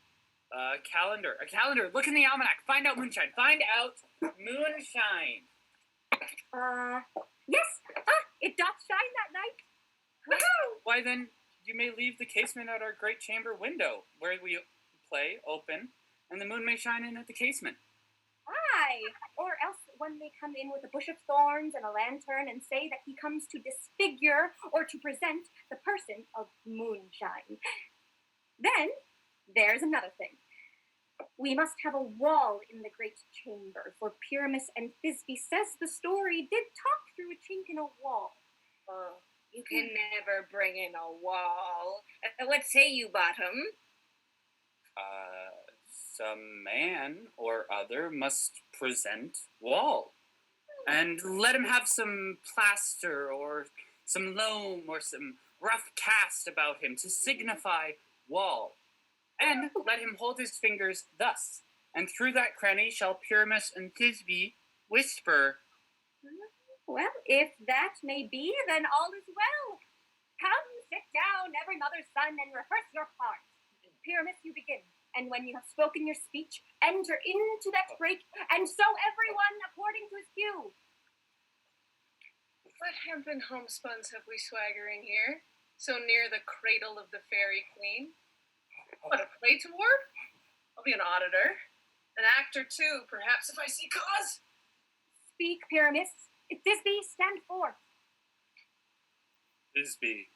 H: A calendar. Look in the almanac. Find out moonshine. Find out moonshine.
E: Yes. It doth shine that night.
H: Woohoo! Why then, you may leave the casement at our great chamber window, where we play open, and the moon may shine in at the casement.
E: Aye. Or else one may come in with a bush of thorns and a lantern and say that he comes to disfigure or to present the person of moonshine. Then, there's another thing. We must have a wall in the great chamber, for Pyramus and Thisbe says the story did talk through a chink in a wall.
G: You can never bring in a wall. What say you, Bottom?
H: Some man or other must present wall. And let him have some plaster or some loam or some rough cast about him to signify wall. And let him hold his fingers thus, and through that cranny shall Pyramus and Thisbe whisper.
E: Well, if that may be, then all is well. Come, sit down, every mother's son, and rehearse your part. Pyramus, you begin. And when you have spoken your speech, enter into that break, and so everyone according to his cue.
D: What hempen homespuns have we swaggering here, so near the cradle of the fairy queen? What, a play toward? I'll be an auditor. An actor, too, perhaps, if I see cause.
E: Speak, Pyramus. Thisbe, stand forth.
H: Thisbe,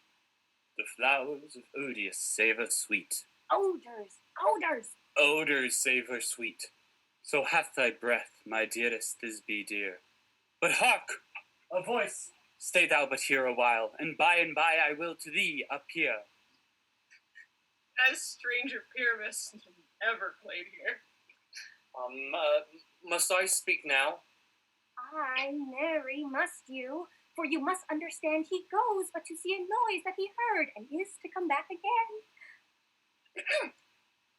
H: the flowers of Egeus savour sweet.
E: Odors.
H: Odors savour sweet. So hath thy breath, my dearest Thisbe dear. But hark! A voice! Stay thou but here a while, and by I will to thee appear.
D: As stranger Pyramus ever played here.
C: Must I speak now?
E: Aye, nary must you, for you must understand he goes but to see a noise that he heard, and is to come back again.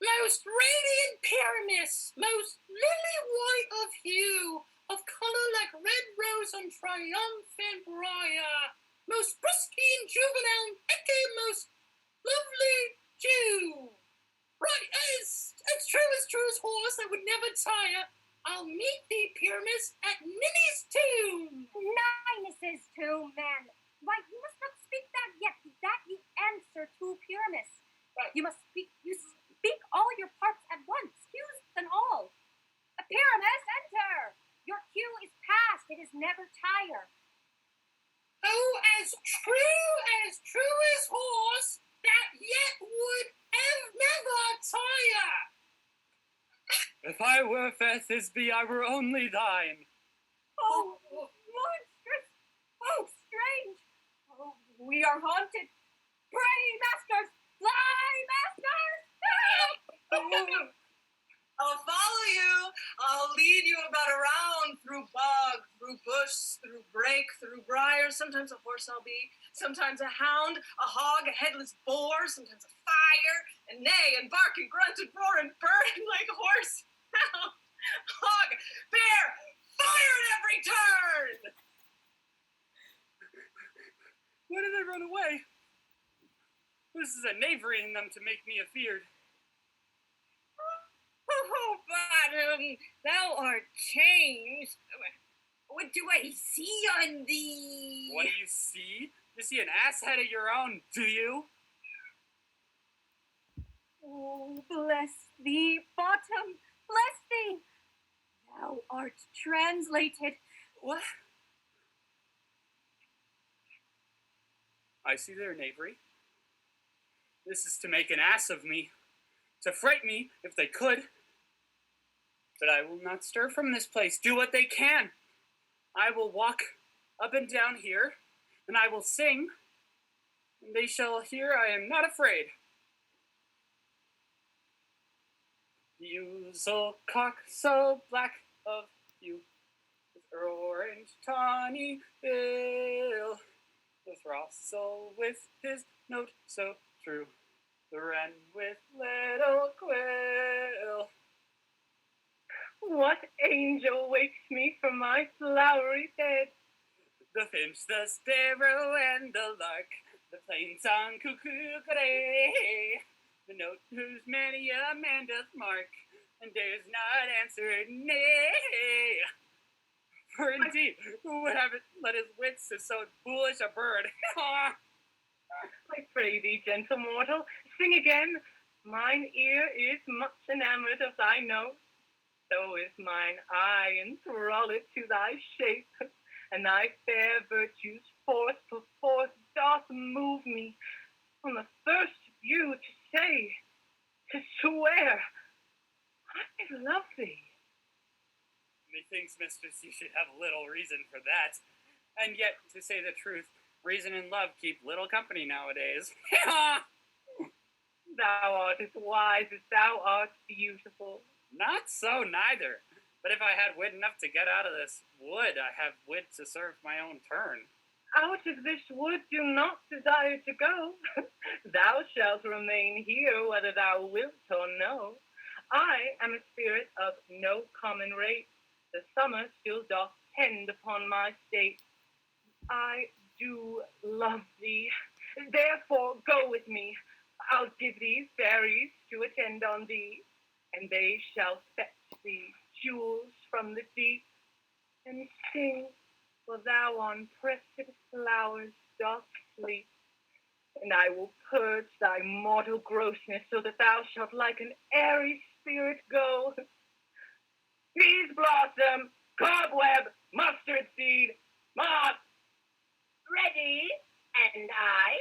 D: Most radiant Pyramus, most lily-white of hue, of colour like red rose on triumphant briar, most brusky and juvenile, most lovely Jew. Right, as true as horse that would never tire, I'll meet thee, Pyramus, at Ninny's tomb.
E: Ninus's tomb, man. Why, you must not speak that yet. That you answer to Pyramus.
D: Right.
E: You must speak all your parts at once, cues and all. Pyramus, enter! Your cue is past, it is never tire.
C: as true as horse, that yet would never tire.
H: If I were fair Thisbe, I were only thine.
E: Oh, monstrous! Oh, strange! Oh, we are haunted! Pray, masters! Fly, masters!
D: I'll follow you. I'll lead you about around through bog, through bush, through brake, through briar. Sometimes a horse I'll be, sometimes a hound, a hog, a headless boar, sometimes a fire, and neigh and bark and grunt and roar and burn like a horse, hound, hog, bear, fire at every turn.
H: Why did they run away? This is a knavery in them to make me afeard.
G: Oh, bottom, thou art changed. What do I see on thee?
H: What do you see? You see an ass head of your own, do you?
E: Oh, bless thee, bottom, bless thee! Thou art translated.
H: What? I see their knavery. This is to make an ass of me, to fright me if they could. But I will not stir from this place. Do what they can. I will walk up and down here, and I will sing, and they shall hear I am not afraid. You so cock so black of you, with orange tawny bill, the throstle with his note so true, the wren with little quill.
I: What angel wakes me from my flowery bed?
H: The finch, the sparrow, and the lark, the plain song cuckoo-ca-day, the note whose many a man doth mark, and dares not answer nay. For indeed, who would have let his wits to so foolish a bird?
I: I pray thee, gentle mortal, sing again. Mine ear is much enamored of thy note. So is mine eye enthralled to thy shape, and thy fair virtues force perforce doth move me on the first view to say, to swear, I love thee.
H: Methinks, mistress, you should have little reason for that. And yet, to say the truth, reason and love keep little company nowadays.
I: Thou art as wise as thou art beautiful.
H: Not so, neither. But if I had wit enough to get out of this wood, I have wit to serve my own turn.
I: Out of this wood do not desire to go. Thou shalt remain here whether thou wilt or no. I am a spirit of no common rate. The summer still doth tend upon my state. I do love thee. Therefore go with me. I'll give thee fairies to attend on thee, and they shall fetch thee jewels from the deep, and sing, for thou on precious flowers dost sleep. And I will purge thy mortal grossness, so that thou shalt like an airy spirit go. Peasblossom, Cobweb, Mustardseed, Moth. Ready? And I.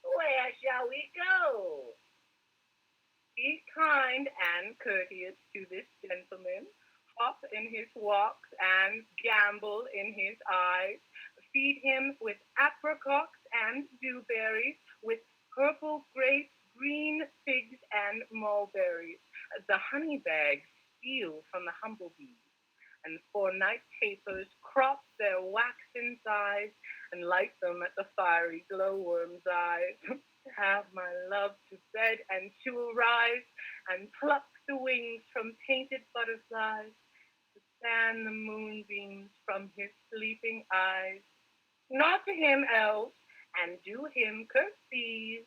I: Where shall we go? Be kind and courteous to this gentleman. Hop in his walks and gambol in his eyes. Feed him with apricots and dewberries, with purple grapes, green figs, and mulberries. The honey bags steal from the humblebees, and for night tapers crop their waxen sides and light them at the fiery glowworm's eyes. Have my love to bed and to arise, and pluck the wings from painted butterflies, to fan the moonbeams from his sleeping eyes. Not to him else, and do him curtsies.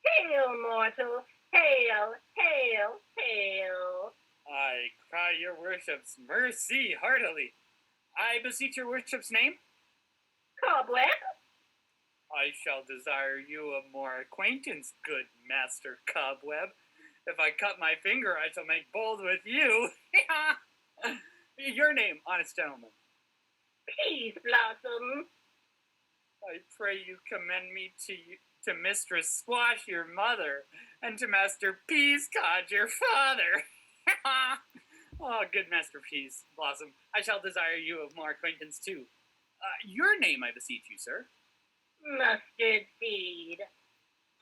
I: Hail, mortal, hail, hail, hail.
H: I cry your worship's mercy heartily. I beseech your worship's name.
I: Cobweb.
H: I shall desire you a more acquaintance, good master Cobweb. If I cut my finger, I shall make bold with you. Your name, honest gentleman.
I: Peasblossom.
H: I pray you commend me to Mistress Squash, your mother, and to Master Peascod, your father. Oh, good Master Peasblossom, I shall desire you of more acquaintance too. Your name, I beseech you, sir.
I: Mustardseed.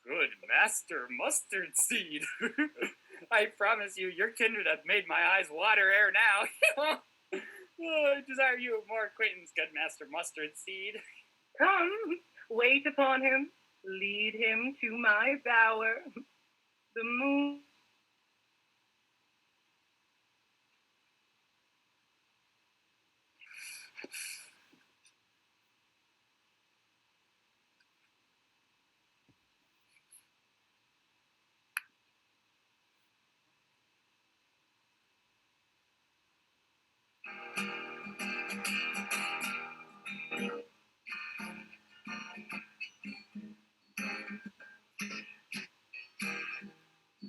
H: Good Master Mustardseed. I promise you, your kindred hath made my eyes water ere now. I desire you of more acquaintance, good Master Mustardseed.
I: Come, wait upon him, lead him to my bower. The moon.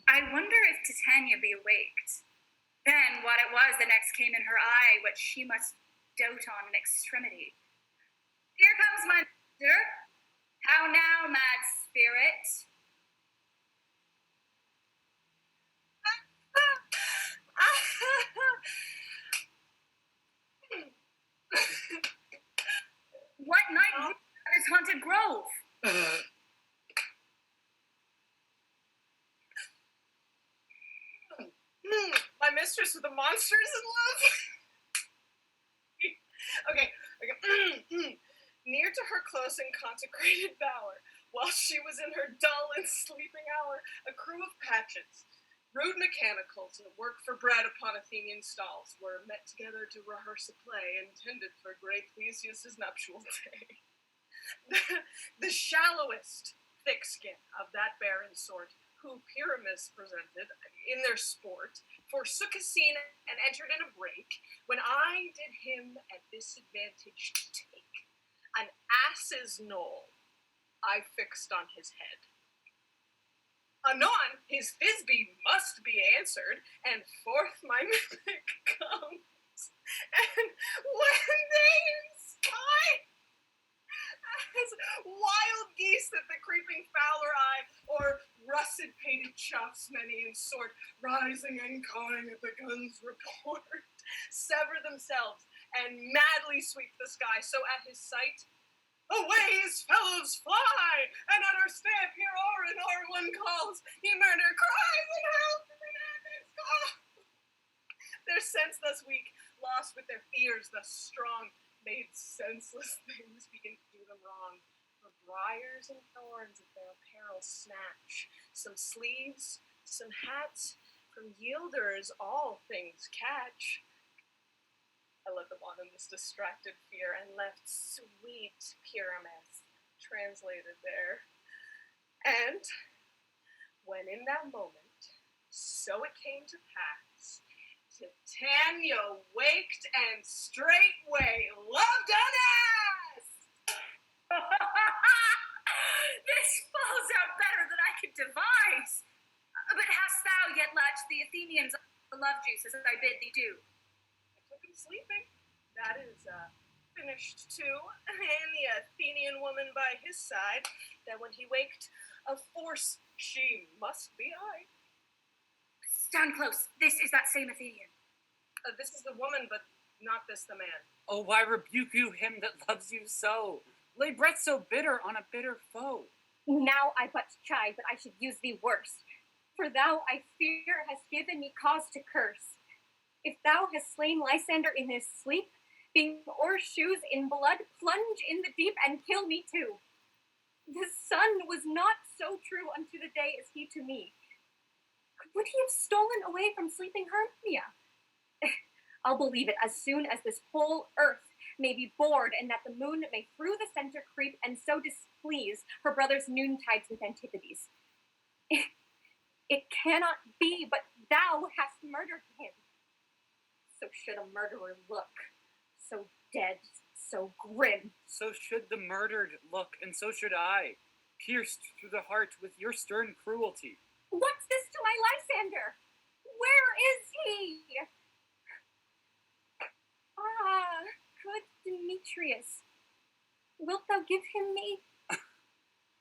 B: I wonder if Titania be awaked. Then what it was that next came in her eye, what she must dote on in extremity. Here comes my master. How now, mad spirit? What night in this haunted grove?
D: My mistress with the monsters in love? Okay. Near to her close and consecrated bower, while she was in her dull and sleeping hour, a crew of patchets, rude mechanicals at work for bread upon Athenian stalls, were met together to rehearse a play intended for great Theseus' nuptial day. The shallowest thick-skin of that barren sort, who Pyramus presented in their sport, forsook a scene and entered in a break, when I did him at disadvantage take. An ass's knoll I fixed on his head. Anon, his Thisbe must be answered, and forth my mimic comes. And when they spy as wild geese that the creeping fowler eye, or russet painted chops many in sort, rising and cawing at the gun's report, sever themselves and madly sweep the sky, so at his sight away his fellows fly, and at our stamp here or one calls, he murder cries and help and call. Their sense thus weak, lost with their fears thus strong, made senseless things begin to do them wrong. For briars and thorns of their apparel snatch, some sleeves, some hats, from yielders all things catch. I led them on in this distracted fear, and left sweet Pyramus translated there. And when in that moment, so it came to pass, Titania waked and straightway loved an ass!
B: This falls out better than I could devise. But hast thou yet latched the Athenians the love juice as I bid thee do?
D: Sleeping. That is finished too, and the Athenian woman by his side, that when he waked, of force she must be I.
B: Stand close. This is that same Athenian.
D: This is the woman, but not this the man.
H: Oh, why rebuke you him that loves you so? Lay breath so bitter on a bitter foe.
E: Now I but chide that I should use thee worse, for thou, I fear, hast given me cause to curse. If thou hast slain Lysander in his sleep, being o'ershoes in blood, plunge in the deep and kill me too. The sun was not so true unto the day as he to me. Would he have stolen away from sleeping Hermia? I'll believe it as soon as this whole earth may be bored, and that the moon may through the center creep, and so displease her brother's noontides with Antipodes. It cannot be, but thou hast murdered him. So should a murderer look, so dead, so grim.
H: So should the murdered look, and so should I, pierced through the heart with your stern cruelty.
E: What's this to my Lysander? Where is he? Ah, good Demetrius, wilt thou give him me?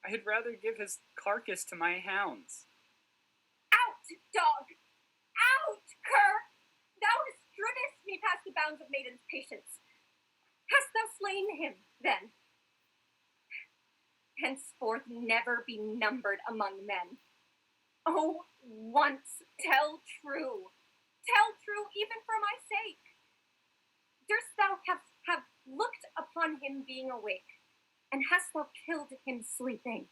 H: I had rather give his carcass to my hounds.
E: Out, dog! Out, cur! Thou hast driven me past the bounds of maiden's patience. Hast thou slain him, then? Henceforth never be numbered among men. Oh, once tell true. Tell true even for my sake. Durst thou have looked upon him being awake, and hast thou killed him sleeping?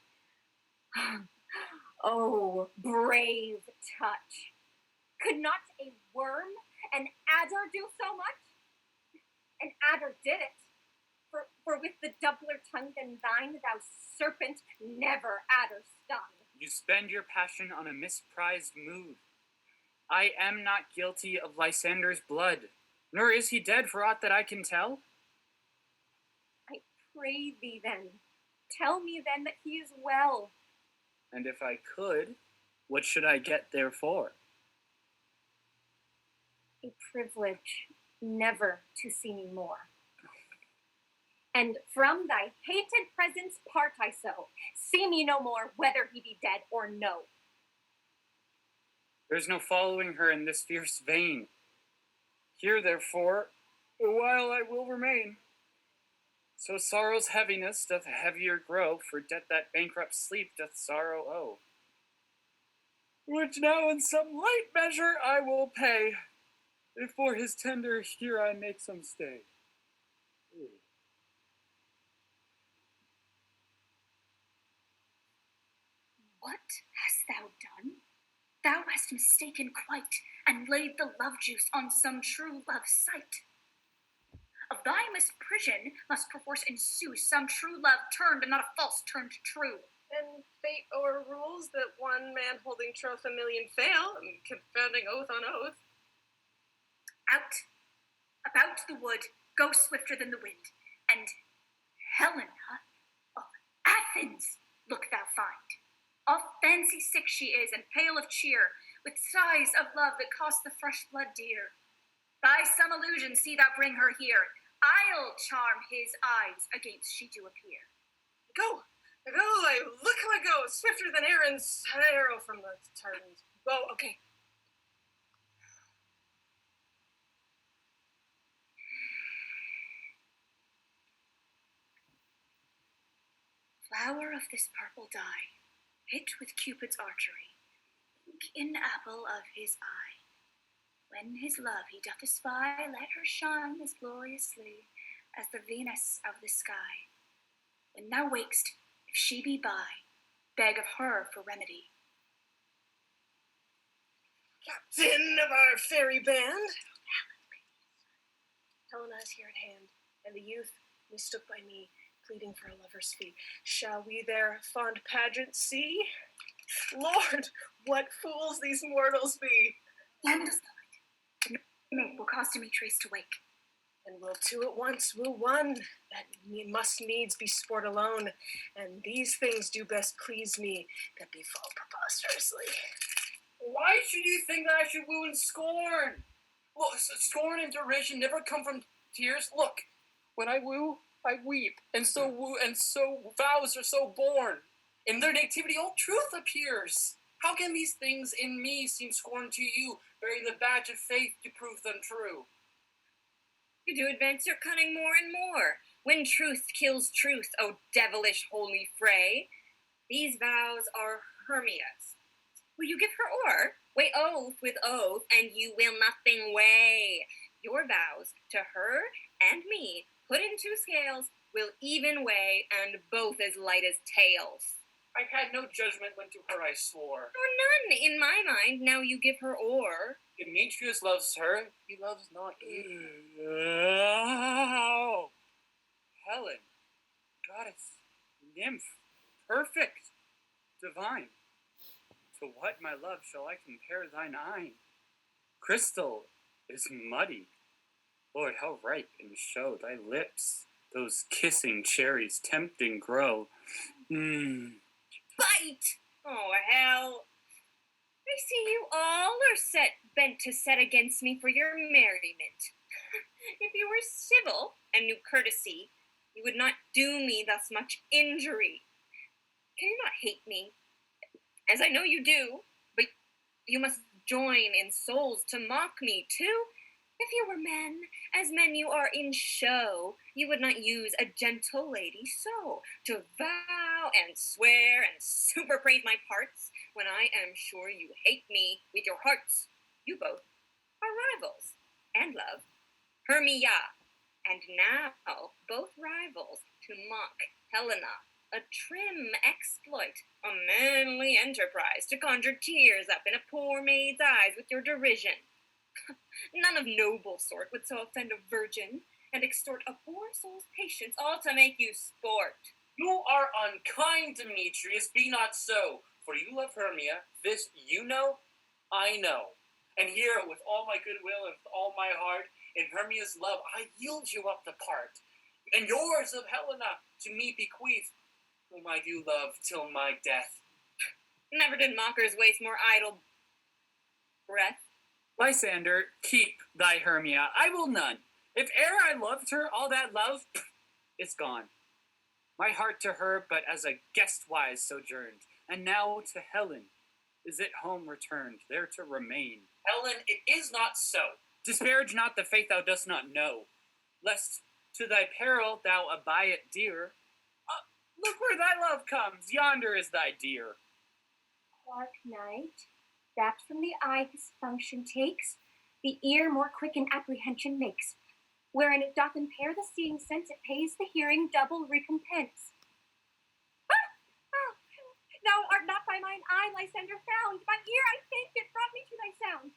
E: Oh, brave touch. Could not a worm, an adder, do so much? An adder did it. For with the doubler tongue than thine, thou serpent, never adder stung.
H: You spend your passion on a misprized mood. I am not guilty of Lysander's blood, nor is he dead for aught that I can tell.
E: I pray thee then, tell me then that he is well.
H: And if I could, what should I get therefore?
E: A privilege never to see me more. And from thy hated presence part I so. See me no more, whether he be dead or no.
H: There's no following her in this fierce vein. Here, therefore, a while I will remain. So sorrow's heaviness doth heavier grow, for debt that bankrupt sleep doth sorrow owe. Which now in some light measure I will pay, if for his tender here I make some stay.
B: What hast thou done? Thou hast mistaken quite, and laid the love juice on some true love's sight. Of thy misprision must perforce ensue some true love turned, and not a false turned true.
D: And fate o'errules that one man holding troth a million fail, and confounding oath on oath.
B: Out, about the wood, go swifter than the wind, and Helena of Athens look thou find. All fancy sick she is, and pale of cheer, with sighs of love that cost the fresh blood dear. By some illusion see thou bring her here. I'll charm his eyes against she do appear.
D: Go, look how I go, swifter than Aaron's arrow from the Tartans. Go, okay.
B: Flower of this purple dye, hit with Cupid's archery, pink in apple of his eye. When his love he doth espy, let her shine as gloriously as the Venus of the sky. When thou wakest, if she be by, beg of her for remedy.
D: Captain of our fairy band, Helena is here at hand, and the youth mistook by me, pleading for a lover's fee. Shall we their fond pageant see? Lord, what fools these mortals be!
B: Lend us the light. The maid will cause Demetrius to wake.
D: And we'll two at once woo one, that must needs be sport alone, and these things do best please me, that befall preposterously.
F: Why should you think that I should woo in scorn? Look, scorn and derision never come from tears. Look, when I woo, I weep, and so vows are so born. In their nativity, all truth appears. How can these things in me seem scorn to you, bearing the badge of faith to prove them true?
G: You do advance your cunning more and more, when truth kills truth, O devilish holy fray. These vows are Hermia's. Will you give her o'er? Weigh oath with oath, and you will nothing weigh. Your vows to her and me, put in two scales, will even weigh, and both as light as tails.
F: I had no judgment when to her I swore.
G: Nor none in my mind, now you give her o'er.
F: Demetrius loves her, he loves not you.
H: Helen, goddess, nymph, perfect, divine. To what, my love, shall I compare thine eye? Crystal is muddy. Lord, how ripe and show thy lips, those kissing cherries tempting grow.
G: Bite! Oh, hell! I see you all are bent to set against me for your merriment. If you were civil and knew courtesy, you would not do me thus much injury. Can you not hate me? As I know you do, but you must join in souls to mock me too. If you were men, as men you are in show, you would not use a gentle lady so, to vow and swear and superpraise my parts, when I am sure you hate me with your hearts. You both are rivals, and love, Hermia, and now both rivals to mock Helena, a trim exploit, a manly enterprise to conjure tears up in a poor maid's eyes with your derision. None of noble sort would so offend a virgin, and extort a poor soul's patience, all to make you sport.
F: You are unkind, Demetrius, be not so, for you love Hermia, this you know, I know. And here, with all my goodwill and with all my heart, in Hermia's love, I yield you up the part, and yours of Helena to me bequeath, whom I do love till my death.
G: Never did mockers waste more idle breath.
H: Lysander, keep thy Hermia, I will none. If e'er I loved her, all that love, is gone. My heart to her but as a guest-wise sojourned, and now to Helen is it home returned, there to remain.
F: Helen, it is not so.
H: Disparage not the faith thou dost not know, lest to thy peril thou abide it dear. Look where thy love comes, yonder is thy dear.
E: Clark Knight, that from the eye his function takes, the ear more quick in apprehension makes. Wherein it doth impair the seeing sense, it pays the hearing double recompense. Thou art not by mine eye, Lysander, found. My ear, I think, it brought me to thy sound.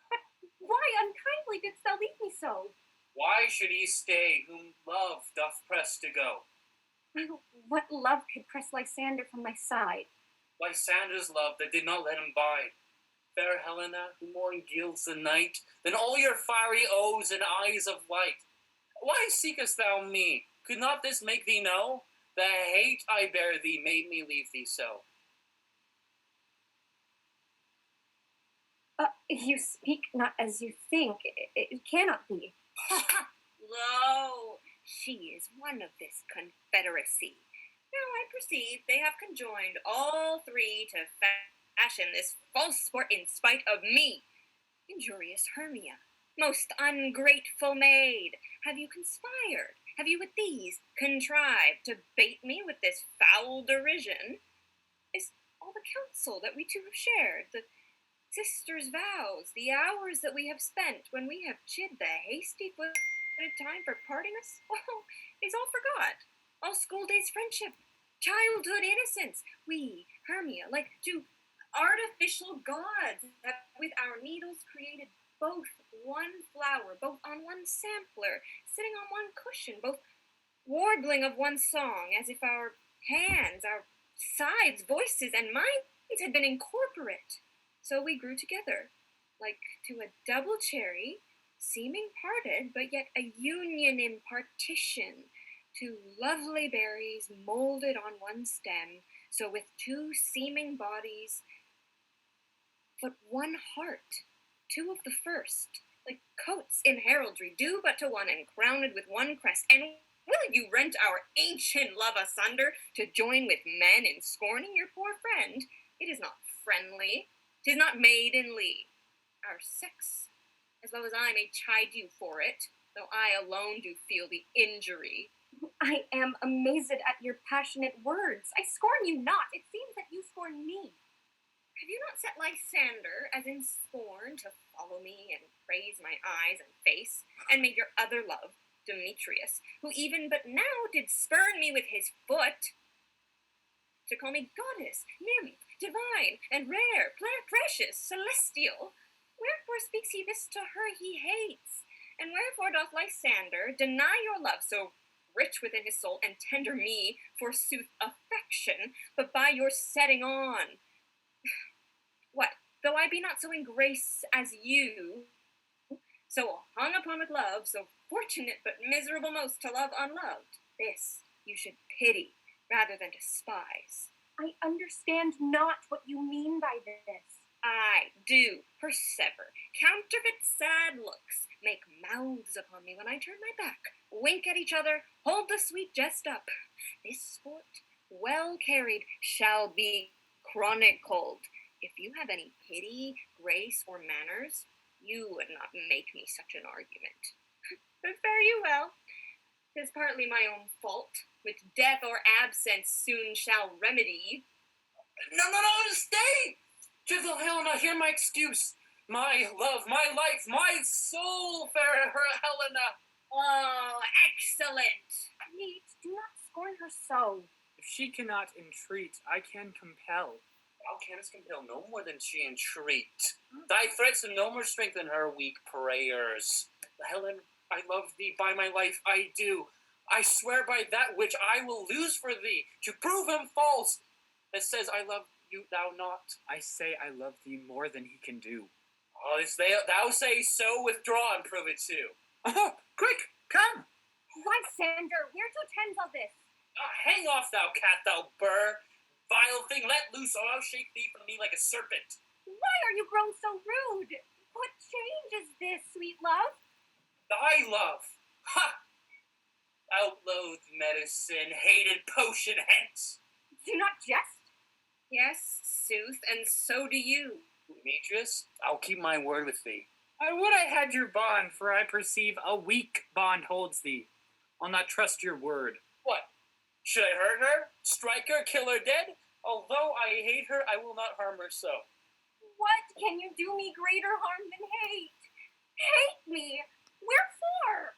E: But why unkindly didst thou leave me so?
F: Why should he stay whom love doth press to go?
E: What love could press Lysander from my side?
F: Lysander's love that did not let him bide. Fair Helena, who more gilds the night than all your fiery O's and eyes of light. Why seekest thou me? Could not this make thee know? The hate I bear thee made me leave thee so.
E: You speak not as you think. It cannot be.
G: Lo, she is one of this confederacy. Now I perceive they have conjoined all three to fashion this false sport in spite of me. Injurious Hermia, most ungrateful maid, have you conspired? Have you with these contrived to bait me with this foul derision? Is all the counsel that we two have shared, the sisters' vows, the hours that we have spent when we have chid the hasty-footed time for parting us, well, is all forgot. All school days friendship, childhood innocence, we, Hermia, like two artificial gods, have with our needles created both one flower, both on one sampler, sitting on one cushion, both warbling of one song, as if our hands, our sides, voices, and minds had been incorporate. So we grew together, like to a double cherry, seeming parted, but yet a union in partition, two lovely berries molded on one stem, so with two seeming bodies, but one heart, two of the first, like coats in heraldry, due but to one, and crowned with one crest. And will you rent our ancient love asunder, to join with men in scorning your poor friend? It is not friendly, 'tis not maidenly. Our sex, as well as I, may chide you for it, though I alone do feel the injury.
E: I am amazed at your passionate words. I scorn you not. It seems that you scorn me.
G: Have you not set Lysander, as in scorn, to follow me and praise my eyes and face, and made your other love, Demetrius, who even but now did spurn me with his foot, to call me goddess, nymph, divine, and rare, precious, celestial? Wherefore speaks he this to her he hates? And wherefore doth Lysander deny your love so rich within his soul, and tender me, forsooth, affection, but by your setting on? What, though I be not so in grace as you, so hung upon with love, so fortunate but miserable most to love unloved, this you should pity rather than despise.
E: I understand not what you mean by this.
G: I do persever. Counterfeit sad looks, make mouths upon me when I turn my back, wink at each other, hold the sweet jest up. This sport, well carried, shall be chronicled. If you have any pity, grace, or manners, you would not make me such an argument. But fare you well. 'Tis partly my own fault, which death or absence soon shall remedy.
F: No, stay! Gentle Helena, hear my excuse. My love, my life, my soul, fair Helena.
G: Oh, excellent!
E: Wait, do not scorn her so.
H: If she cannot entreat, I can compel.
F: Thou canst compel no more than she entreat. Thy threats have no more strength than her weak prayers. Helen, I love thee, by my life I do. I swear by that which I will lose for thee, to prove him false, that says I love you, thou not.
H: I say I love thee more than he can do.
F: Oh, if thou say so, withdraw and prove it too.
H: Oh, quick, come!
E: Lysander, where to tend all this?
F: Hang off, thou cat, thou burr. Vile thing, let loose, or I'll shake thee from me like a serpent.
E: Why are you grown so rude? What change is this, sweet love?
F: Thy love. Ha! Outloathed medicine, hated potion, hence.
E: Do not jest.
G: Yes, sooth, and so do you.
F: Demetrius, I'll keep my word with thee.
H: I would I had your bond, for I perceive a weak bond holds thee. I'll not trust your word.
F: What? Should I hurt her? Strike her? Kill her dead? Although I hate her, I will not harm her so.
E: What can you do me greater harm than hate? Hate me? Wherefore?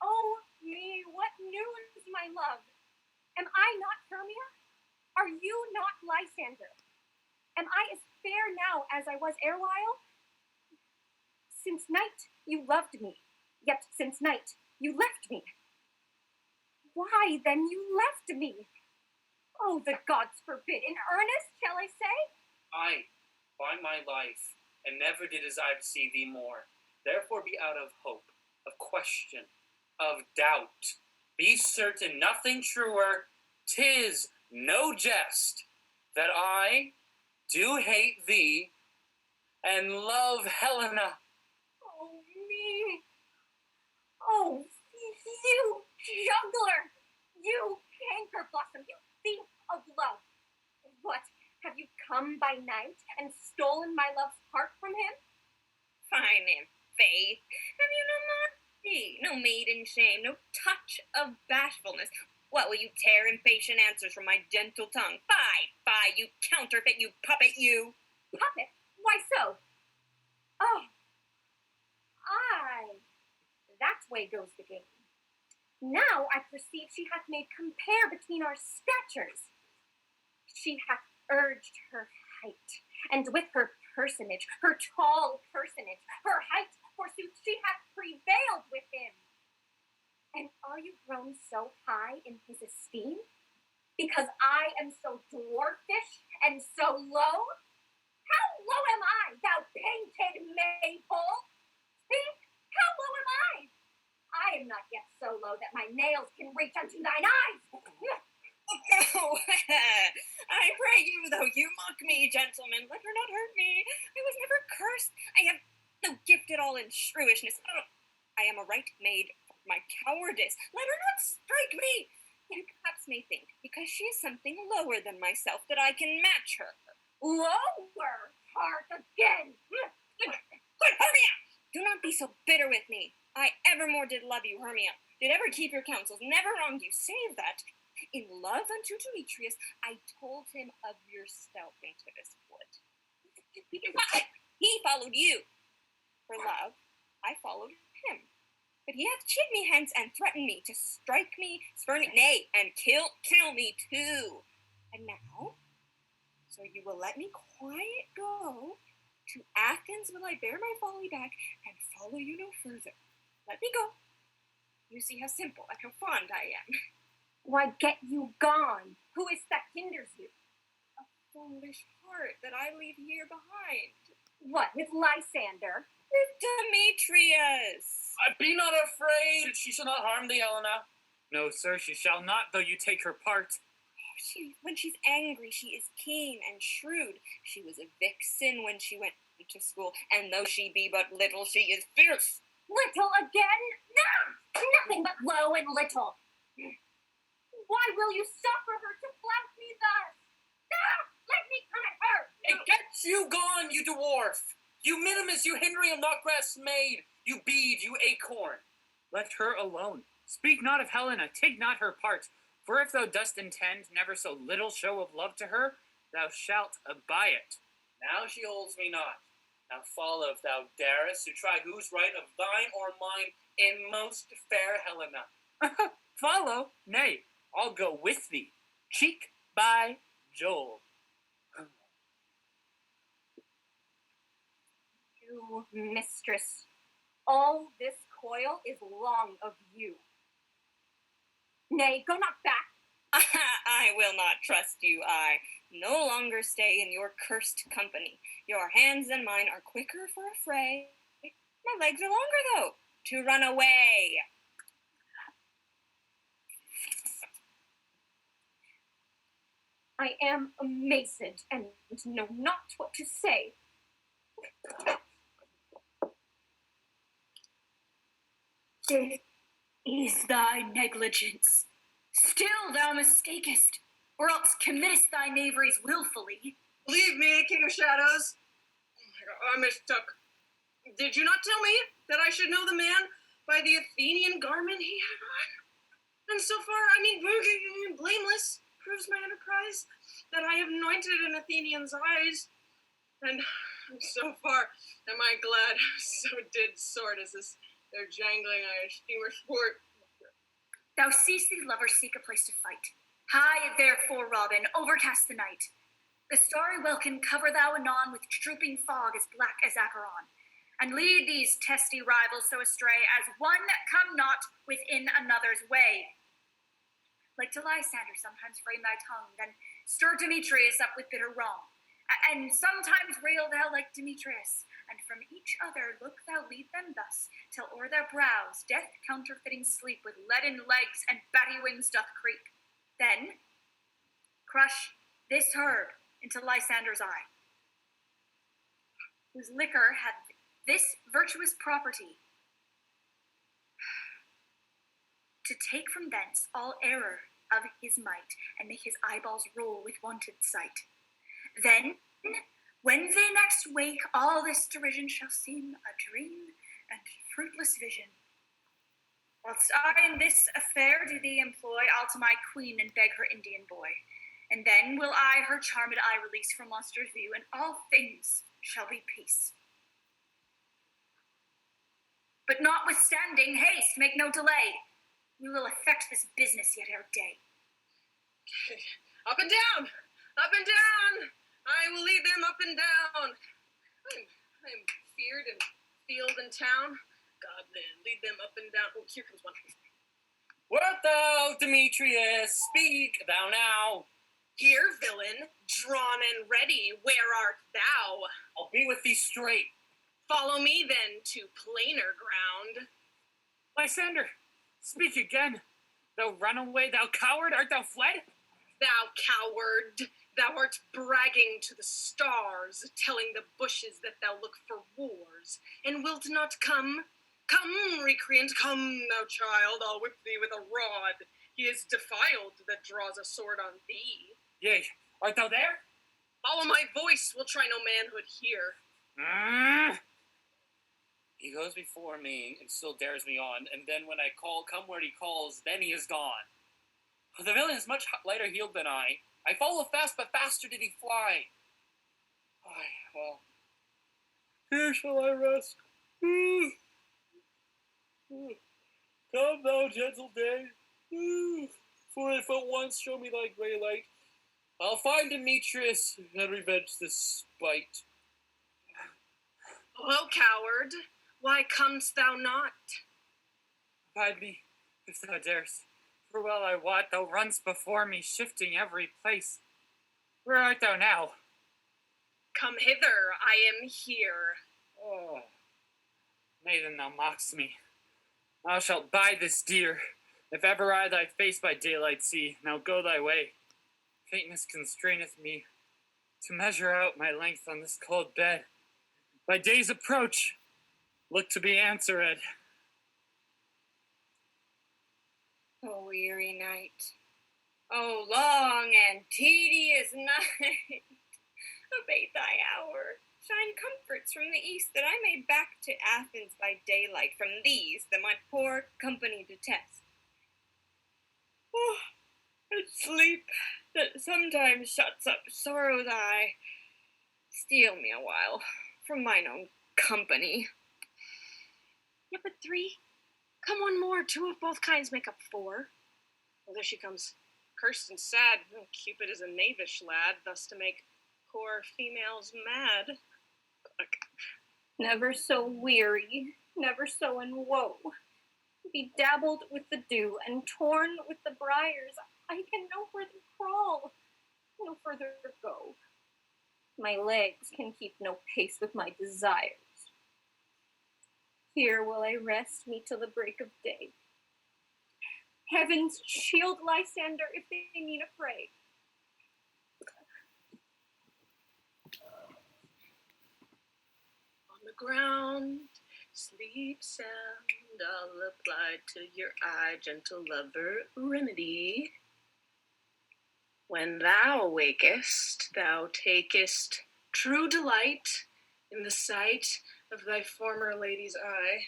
E: Oh me, what news, my love? Am I not Hermia? Are you not Lysander? Am I as fair now as I was erewhile? Since night you loved me, yet since night you left me. Why then you left me? Oh, the gods forbid. In earnest, shall I say?
F: Aye, by my life, and never did desire to see thee more. Therefore be out of hope, of question, of doubt. Be certain nothing truer, 'tis no jest, that I do hate thee and love Helena.
E: Oh, me. Oh, you juggler. You Cankerblossom. You thief of love. What, have you come by night and stolen my love's heart from him?
G: Fine in faith. Have you no modesty, no maiden shame, no touch of bashfulness? What will you tear impatient answers from my gentle tongue? Fie, you counterfeit, you puppet, you!
E: Puppet? Why so? Oh, aye, that way goes the game. Now I perceive she hath made compare between our statures. She hath urged her height, and with her personage, her tall personage, her height, forsooth, she hath prevailed with him. And are you grown so high in his esteem? Because I am so dwarfish and so low? How low am I, thou painted maypole? Speak, how low am I? I am not yet so low that my nails can reach unto thine eyes.
G: Oh, I pray you, though you mock me, gentlemen, let her not hurt me. I was never cursed. I have no gift at all in shrewishness. I am a right maid for my cowardice. Let her not strike me. You perhaps may think, because she is something lower than myself, that I can match her.
E: Lower heart again.
G: Good, Hermia! Do not be so bitter with me. I evermore did love you, Hermia. Did ever keep your counsels, never wronged you, save that. In love unto Demetrius, I told him of your stouping to this wood. He followed you. For love, I followed him. But he hath chid me hence and threatened me to strike me, spurn me, nay, and kill me too. And now, so you will let me quiet go, to Athens will I bear my folly back and follow you no further. Let me go. You see how simple and how fond I am.
E: Why, get you gone. Who is that hinders you?
G: A foolish heart that I leave here behind.
E: What, with Lysander?
G: With Demetrius.
F: Be not afraid, she shall not harm thee, Helena.
H: No, sir, she shall not, though you take her part.
G: When she's angry, she is keen and shrewd. She was a vixen when she went to school, and though she be but little, she is fierce.
E: Little again? No! Nothing but low and little. Why will you suffer her to flout me thus? No! Let me come at her!
C: It gets you gone, you dwarf! You minimus, you Henry of Knockgrass maid! You bead, you acorn!
H: Let her alone. Speak not of Helena, take not her part. For if thou dost intend never so little show of love to her, thou shalt abye it.
F: Now she holds me not. Now follow if thou darest to try whose right of thine or mine in most fair Helena.
H: Follow? Nay, I'll go with thee. Cheek by Joel.
E: You, mistress, all this coil is long of you. Nay, go not back.
G: I will not trust you. I no longer stay in your cursed company. Your hands and mine are quicker for a fray. My legs are longer, though, to run away.
E: I am amazed and know not what to say.
B: This is thy negligence. Still thou mistakest, or else committest thy knaveries willfully.
D: Leave me, King of Shadows. Oh my God, I mistook. Did you not tell me that I should know the man by the Athenian garment he had on? And so far, blameless proves my enterprise that I have anointed an Athenian's eyes. And so far am I glad so did sword as this their jangling Irish steamer sport.
B: Thou seest these lovers seek a place to fight. High, therefore, Robin, overcast the night. The starry welkin cover thou anon with drooping fog as black as Acheron, and lead these testy rivals so astray as one come not within another's way. Like to Lysander, sometimes frame thy tongue, then stir Demetrius up with bitter wrong. And sometimes rail thou like Demetrius, and from each other look thou lead them thus, till o'er their brows death counterfeiting sleep with leaden legs and batty wings doth creep. Then crush this herb into Lysander's eye, whose liquor hath this virtuous property, to take from thence all error of his might, and make his eyeballs roll with wonted sight. Then, when they next wake, all this derision shall seem a dream and fruitless vision. Whilst I in this affair do thee employ, I'll to my queen and beg her Indian boy, and then will I her charmed eye release from monster's view, and all things shall be peace. But notwithstanding, haste, make no delay. We will effect this business yet ere day.
D: Up and down! Up and down! I will lead them up and down. I am feared in field and town. God, then, lead them up and down. Oh, here comes one.
C: Wert thou, Demetrius? Speak thou now.
D: Here, villain, drawn and ready, where art thou?
C: I'll be with thee straight.
D: Follow me, then, to plainer ground.
H: Lysander, speak again. Thou runaway, thou coward, art thou fled?
D: Thou coward, thou art bragging to the stars, telling the bushes that thou look for wars, and wilt not come? Come, recreant, come, thou child, I'll whip thee with a rod. He is defiled that draws a sword on thee.
H: Yea, art thou there?
D: Follow my voice, will try no manhood here.
C: He goes before me and still dares me on, and then when I call, come where he calls, then he is gone. The villain is much lighter heeled than I. I follow fast, but faster did he fly. Well, here shall I rest. Come, thou gentle day, for if at once show me thy grey light, I'll find Demetrius and revenge this spite.
D: Oh, coward, why comest thou not?
H: Abide me, if thou darest. For well I wot thou runst before me, shifting every place. Where art thou now?
D: Come hither, I am here.
H: Oh, maiden, thou mockst me. Thou shalt buy this dear, if ever I thy face by daylight see. Now go thy way. Faintness constraineth me to measure out my length on this cold bed. Thy day's approach, look to be answered.
G: O weary night, O long and tedious night, abate thy hour. Shine comforts from the east, that I may back to Athens by daylight from these that my poor company detest. Oh, and sleep that sometimes shuts up sorrow's eye, steal me a while from mine own company.
D: Yeah, but 3. Come one more. 2 of both kinds make up 4. Well, there she comes, cursed and sad. Cupid is a knavish lad, thus to make poor females mad.
E: Never so weary, never so in woe. Bedabbled with the dew and torn with the briars, I can no further crawl, no further go. My legs can keep no pace with my desires. Here will I rest me till the break of day. Heavens shield Lysander if they meet a fray.
D: On the ground, sleep sound, I'll apply to your eye, gentle lover, remedy. When thou awakest, thou takest true delight in the sight of thy former lady's eye.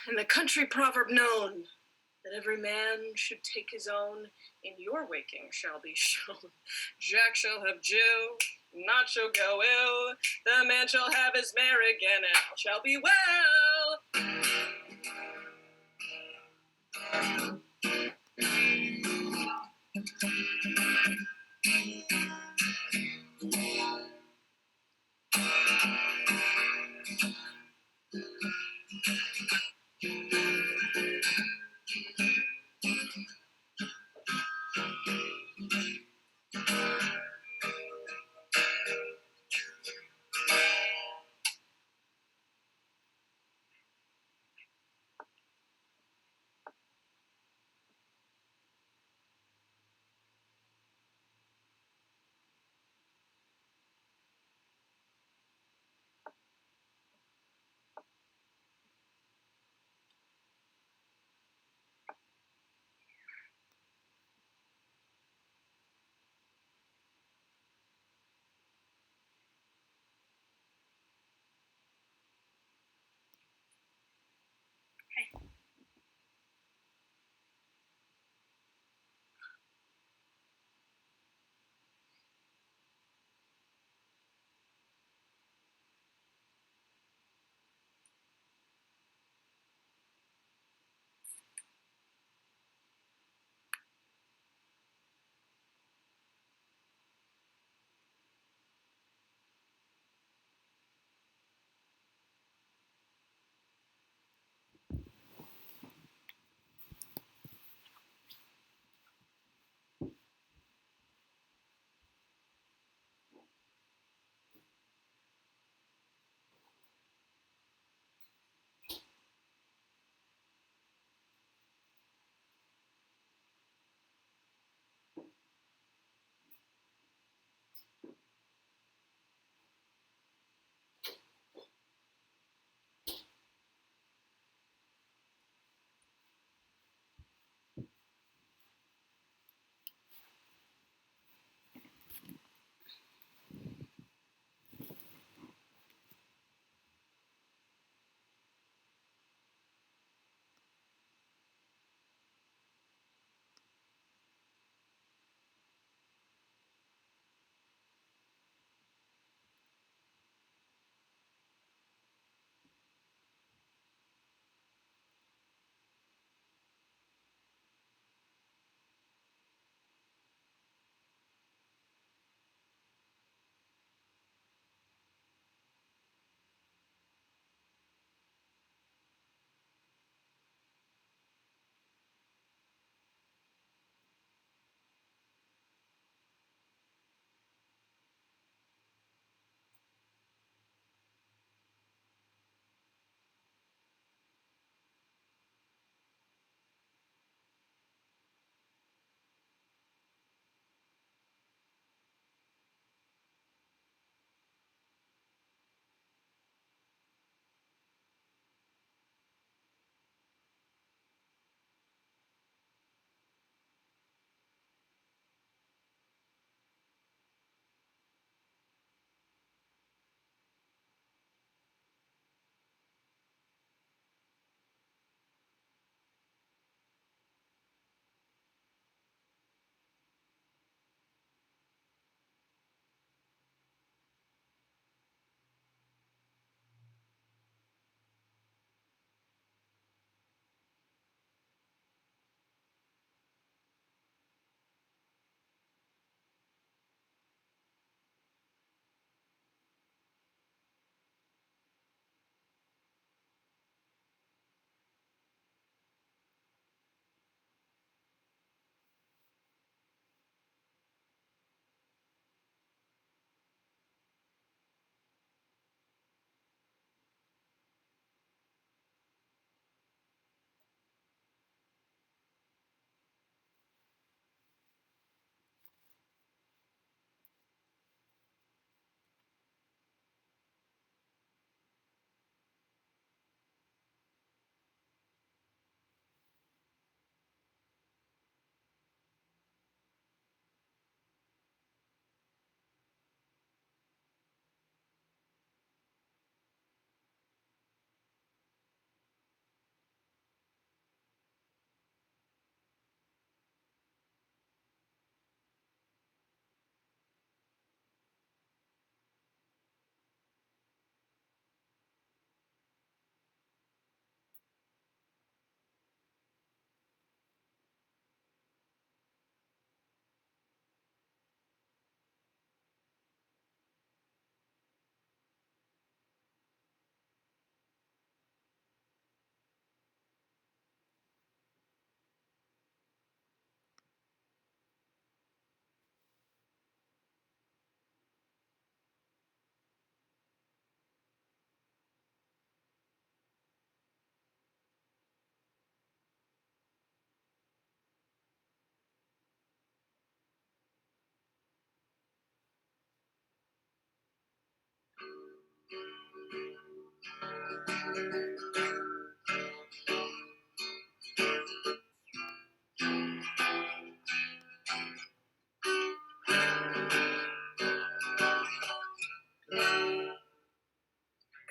D: And the country proverb known, that every man should take his own, in your waking shall be shown. Jack shall have Jill, not shall go ill, the man shall have his mare again, and all shall be well.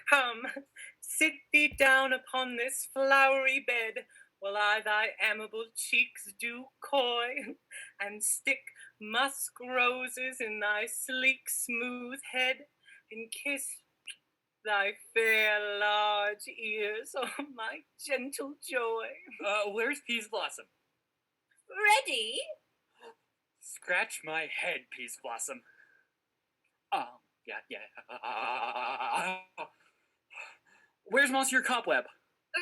I: Come, sit thee down upon this flowery bed, while I thy amiable cheeks do coy, and stick musk roses in thy sleek smooth head, and kiss thy fair large ears, oh my gentle joy.
H: Where's Peasblossom?
G: Ready?
H: Scratch my head, Peasblossom. Yeah. Where's Monsieur Cobweb?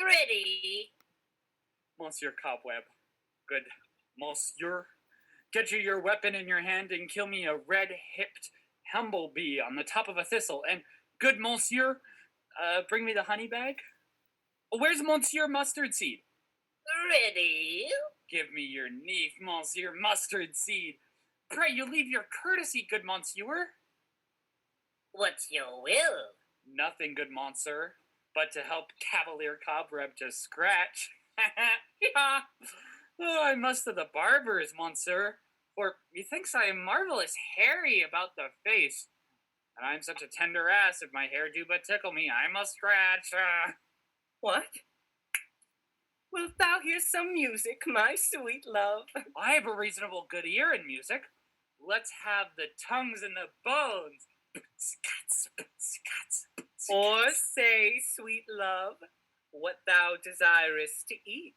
G: Ready.
H: Monsieur Cobweb. Good. Monsieur. Get you your weapon in your hand and kill me a red-hipped humblebee on the top of a thistle. And good Monsieur, bring me the honey bag. Where's Monsieur Mustardseed?
G: Ready.
H: Give me your knife, Monsieur Mustardseed. Pray you leave your courtesy, good Monsieur.
G: What's your will?
H: Nothing, good Monsieur, but to help Cavalier Cobweb to scratch. Oh, I must of the barbers, Monsieur, for methinks I am marvelous hairy about the face, and I'm such a tender ass, if my hair do but tickle me, I must scratch.
I: What? Wilt thou hear some music, my sweet love?
H: I have a reasonable good ear in music. Let's have the tongues and the bones.
I: Or say, sweet love, what thou desirest to eat.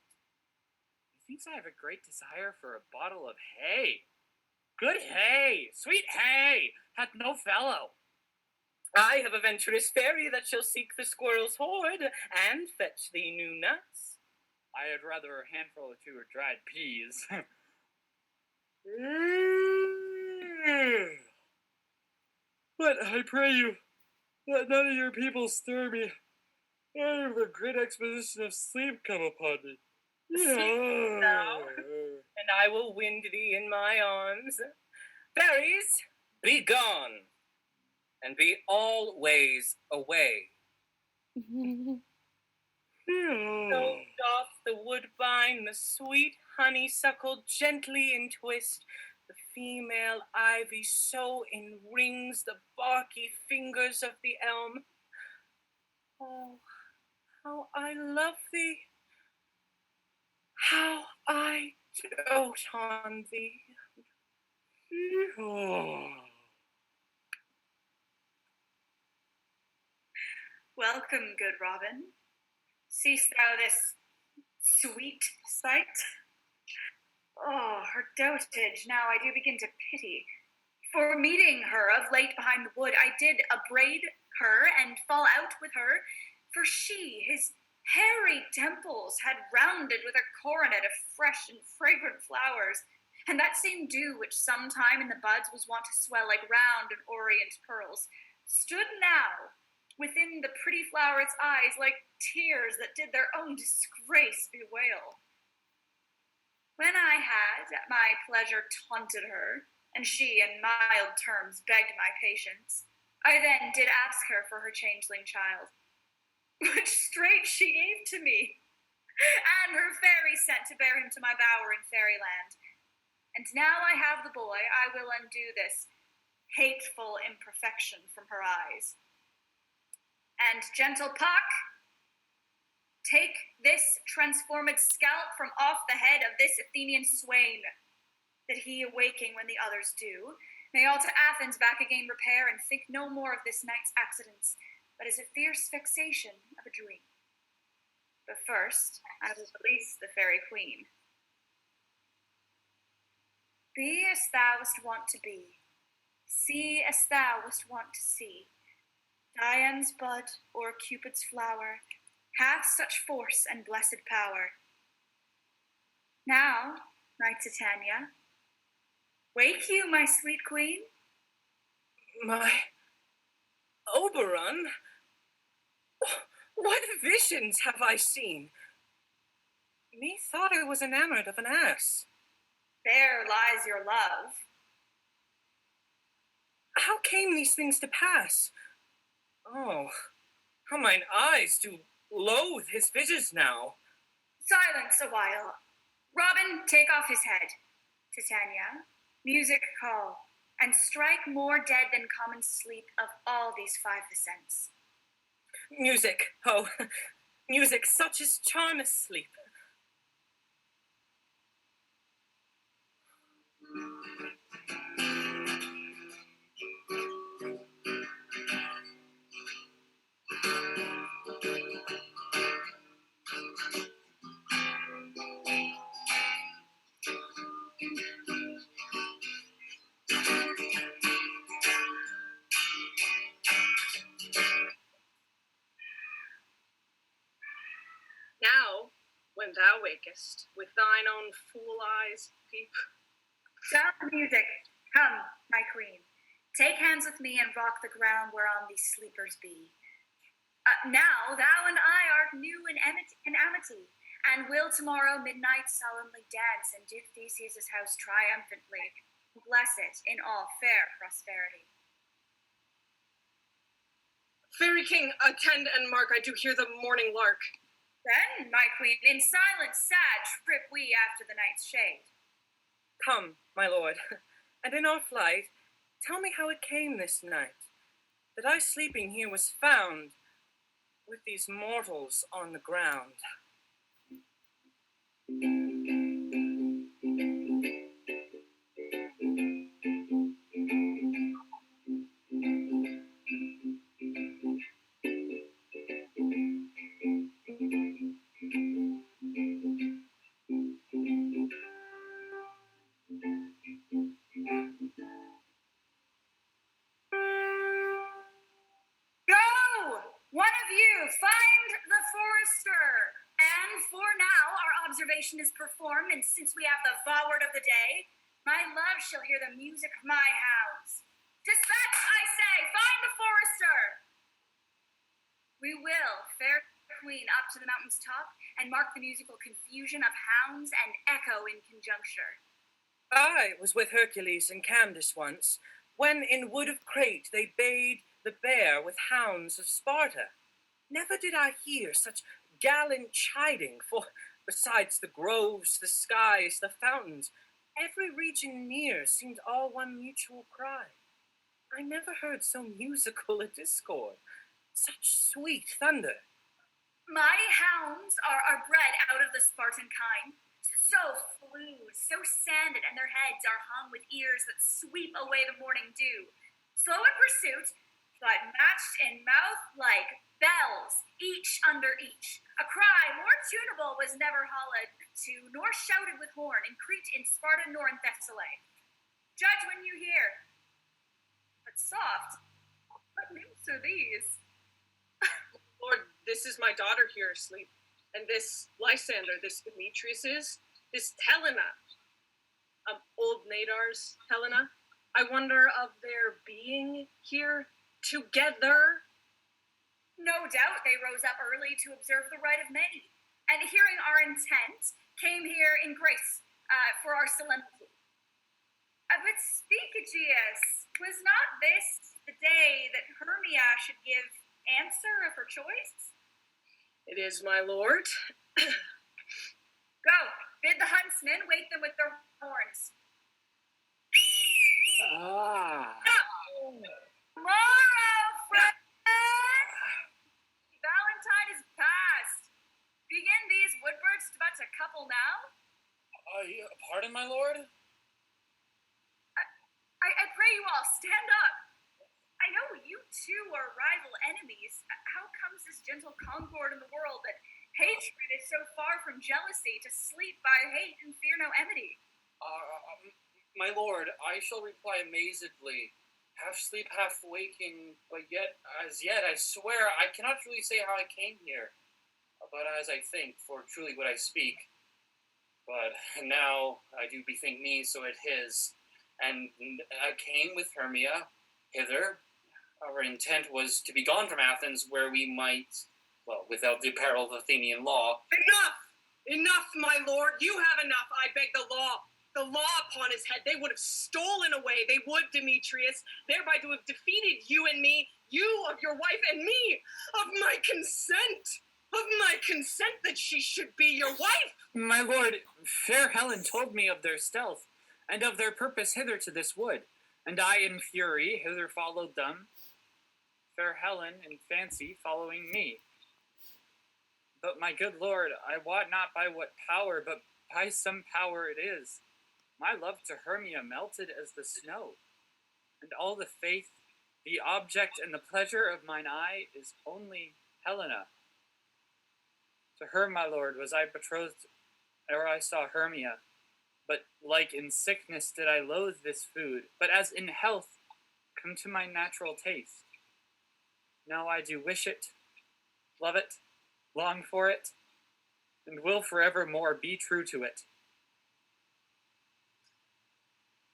H: Methinks I have a great desire for a bottle of hay. Good hay, sweet hay, hath no fellow.
I: I have a venturous fairy that shall seek the squirrel's hoard and fetch thee new nuts.
H: I had rather a handful or two of dried peas. But I pray you, let none of your people stir me. I have a great exposition of sleep come upon me.
I: Sleep thou, and I will wind thee in my arms. Fairies, be gone, and be always away. So doth the woodbine the sweet honeysuckle gently entwist, the female ivy so enrings the barky fingers of the elm. Oh, how I love thee, how I dote on thee.
B: Welcome, good Robin. Seest thou this sweet sight? Oh, her dotage now I do begin to pity. For meeting her of late behind the wood, I did upbraid her and fall out with her, for she, his hairy temples, had rounded with a coronet of fresh and fragrant flowers, and that same dew which sometime in the buds was wont to swell like round and orient pearls, stood now within the pretty flowerets' eyes like tears that did their own disgrace bewail. When I had at my pleasure taunted her, and she in mild terms begged my patience, I then did ask her for her changeling child, which straight she gave to me, and her fairy sent to bear him to my bower in fairyland. And now I have the boy, I will undo this hateful imperfection from her eyes. And gentle Puck, take this transformed scalp from off the head of this Athenian swain, that he, awaking when the others do, may all to Athens back again repair, and think no more of this night's accidents, but as a fierce vexation of a dream. But first, I will release the fairy queen. Be as thou wast wont to be, see as thou wast wont to see. Dian's bud or Cupid's flower hath such force and blessed power. Now, my Titania, wake you, my sweet queen.
I: My Oberon, what visions have I seen? Methought I was enamored of an ass.
B: There lies your love.
I: How came these things to pass?
C: Oh, how mine eyes do loathe his visage now.
B: Silence a while. Robin, take off his head. Titania, music call, and strike more dead than common sleep of all these five the sense.
C: Music, oh, music, such as charmeth sleep.
D: Now, when thou wakest, with thine own fool eyes peep.
B: Sound of music, come, my queen. Take hands with me and rock the ground whereon these sleepers be. Now thou and I art new in amity, and will tomorrow midnight solemnly dance in Duke Theseus' house triumphantly, bless it in all fair prosperity.
D: Fairy king, attend and mark, I do hear the morning lark.
B: Then, my queen, in silence sad trip we after the night's shade.
C: Come, my lord, and in our flight, tell me how it came this night, that I sleeping here was found, with these mortals on the ground.
B: Is performed, and since we have the vaward of the day, my love shall hear the music of my hounds. Dispatch, I say, find the forester! We will, fair queen, up to the mountain's top, and mark the musical confusion of hounds and echo in conjuncture.
C: I was with Hercules and Candace once, when in wood of Crete they bayed the bear with hounds of Sparta. Never did I hear such gallant chiding, for besides the groves, the skies, the fountains, every region near seemed all one mutual cry. I never heard so musical a discord, such sweet thunder.
B: My hounds are bred out of the Spartan kind, so flued, so sanded, and their heads are hung with ears that sweep away the morning dew. Slow in pursuit, but matched in mouth like bells, each under each. A cry more tunable was never hollowed to, nor shouted with horn, in Crete, in Sparta, nor in Thessaly. Judge when you hear. But soft, what nymphs are these?
D: Lord, this is my daughter here asleep, and this Lysander, this Demetrius is, this Helena, old Nadar's Helena. I wonder of their being here together.
B: No doubt they rose up early to observe the rite of many, and hearing our intent, came here in grace for our solemnity. But speak, Egeus, was not this the day that Hermia should give answer of her choice?
D: It is, my lord.
B: Go, bid the huntsmen wake them with their horns. Tomorrow, friend! Valentine is past. Begin these woodbirds but to couple now?
F: Pardon, my lord?
B: I pray you all, stand up. I know you two are rival enemies. How comes this gentle concord in the world that hatred is so far from jealousy to sleep by hate and fear no enmity?
F: My lord, I shall reply amazedly, half sleep, half waking, but yet, as yet, I swear, I cannot truly say how I came here, but as I think, for truly would I speak. But now I do bethink me, so it is. And I came with Hermia hither. Our intent was to be gone from Athens, where we might, well, without the peril of Athenian law.
D: Enough! Enough, my lord! You have enough, I beg the law! The law upon his head, they would have stolen away, they would, Demetrius, thereby to have defeated you and me, you, of your wife, and me, of my consent that she should be your wife.
H: My lord, fair Helen told me of their stealth, and of their purpose hither to this wood, and I in fury hither followed them, fair Helen in fancy following me. But my good lord, I wot not by what power, but by some power it is. My love to Hermia melted as the snow, and all the faith, the object and the pleasure of mine eye is only Helena. To her, my lord, was I betrothed ere I saw Hermia, but like in sickness did I loathe this food, but as in health come to my natural taste. Now I do wish it, love it, long for it, and will forevermore be true to it.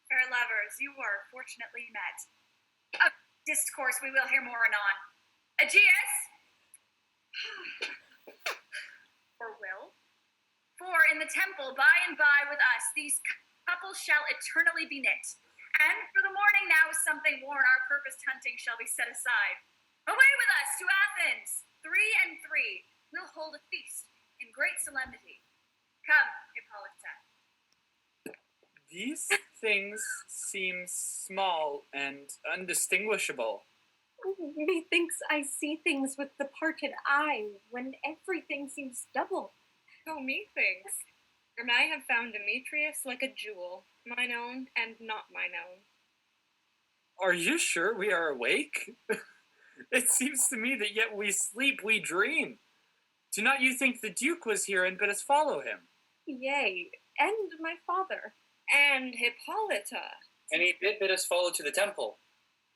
B: Fair lovers, you were fortunately met. Of discourse we will hear more anon. Egeus? Or will? For in the temple by and by with us these couples shall eternally be knit. And for the morning now is something worn, our purposed hunting shall be set aside. Away with us to Athens! 3 and 3, we'll hold a feast in great solemnity. Come, Hypolita.
H: These things seem small and undistinguishable.
E: Methinks I see things with the parted eye, when everything seems double.
G: Oh, methinks. And I have found Demetrius like a jewel, mine own and not mine own.
H: Are you sure we are awake? It seems to me that yet we sleep, we dream. Do not you think the Duke was here and bid us follow him?
E: Yea, and my father.
G: And Hypolita.
F: And he did bid us follow to the temple.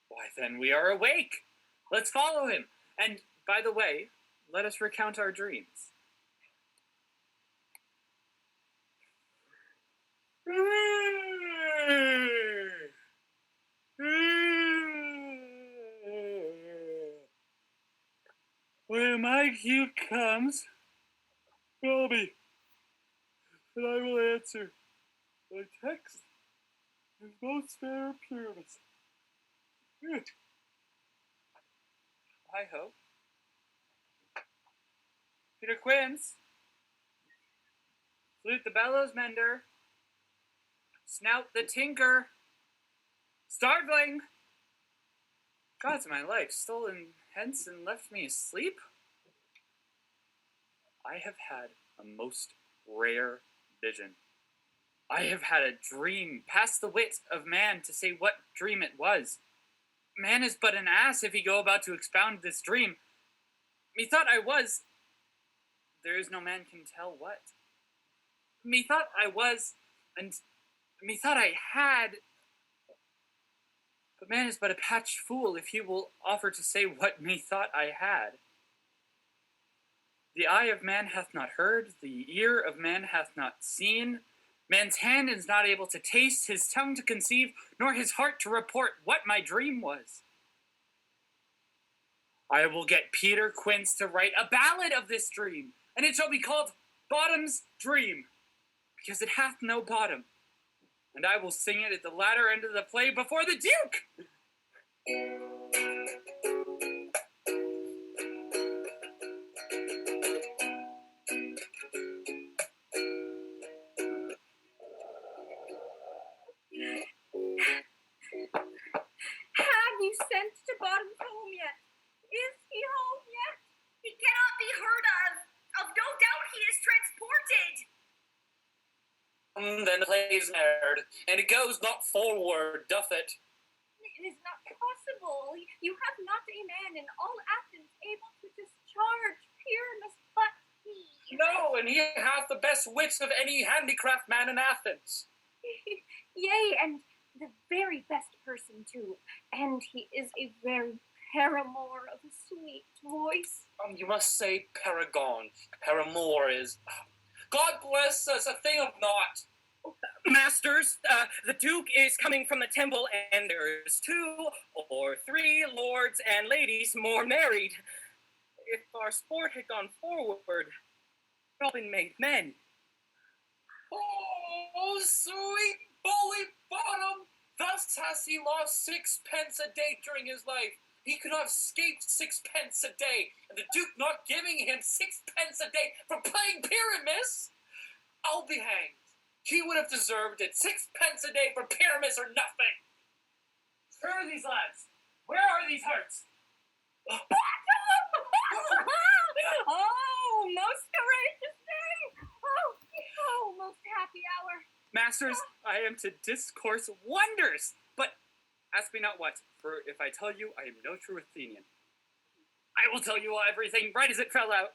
H: Why, then we are awake. Let's follow him. And, by the way, let us recount our dreams. When my cue comes, Shelby, and I will answer my text in most fair appearance. I hope. Peter Quince, Flute the bellows mender, Snout the tinker, Starvling. Gods of my life, stolen hence and left me asleep? I have had a most rare vision. I have had a dream past the wit of man to say what dream it was. Man is but an ass if he go about to expound this dream. Methought I was, there is no man can tell what. Methought I was, and methought I had, but man is but a patched fool if he will offer to say what methought I had. The eye of man hath not heard, the ear of man hath not seen, man's hand is not able to taste, his tongue to conceive, nor his heart to report what my dream was. I will get Peter Quince to write a ballad of this dream, and it shall be called Bottom's Dream, because it hath no bottom. And I will sing it at the latter end of the play before the Duke!
E: Have you sent to Bottom's home yet? Is he home yet?
B: He cannot be heard of. Of no doubt he is transported.
F: Then the play is aired, and it goes not forward, doth it?
E: It is not possible. You have not a man in all Athens able to discharge Pyramus but he.
F: No, and he hath the best wits of any handicraft man in Athens.
E: Yea, and the very best person too. And he is a very paramour of a sweet voice.
F: You must say paragon. Paramour is... God bless us, a thing of naught.
I: Masters, the Duke is coming from the temple, and there's 2 or 3 lords and ladies more married. If our sport had gone forward, we'd all been made men.
F: Oh, sweet bully Bottom! Thus has he lost 6 pence a day during his life, He could have escaped 6 pence a day, and the Duke not giving him 6 pence a day for playing Pyramus? I'll be hanged. He would have deserved it. 6 pence a day for Pyramus or nothing. Where are these lads? Where are these hearts?
E: Oh, most courageous day! Oh, most happy hour.
H: Masters, I am to discourse wonders, but ask me not what, for if I tell you, I am no true Athenian. I will tell you everything right as it fell out.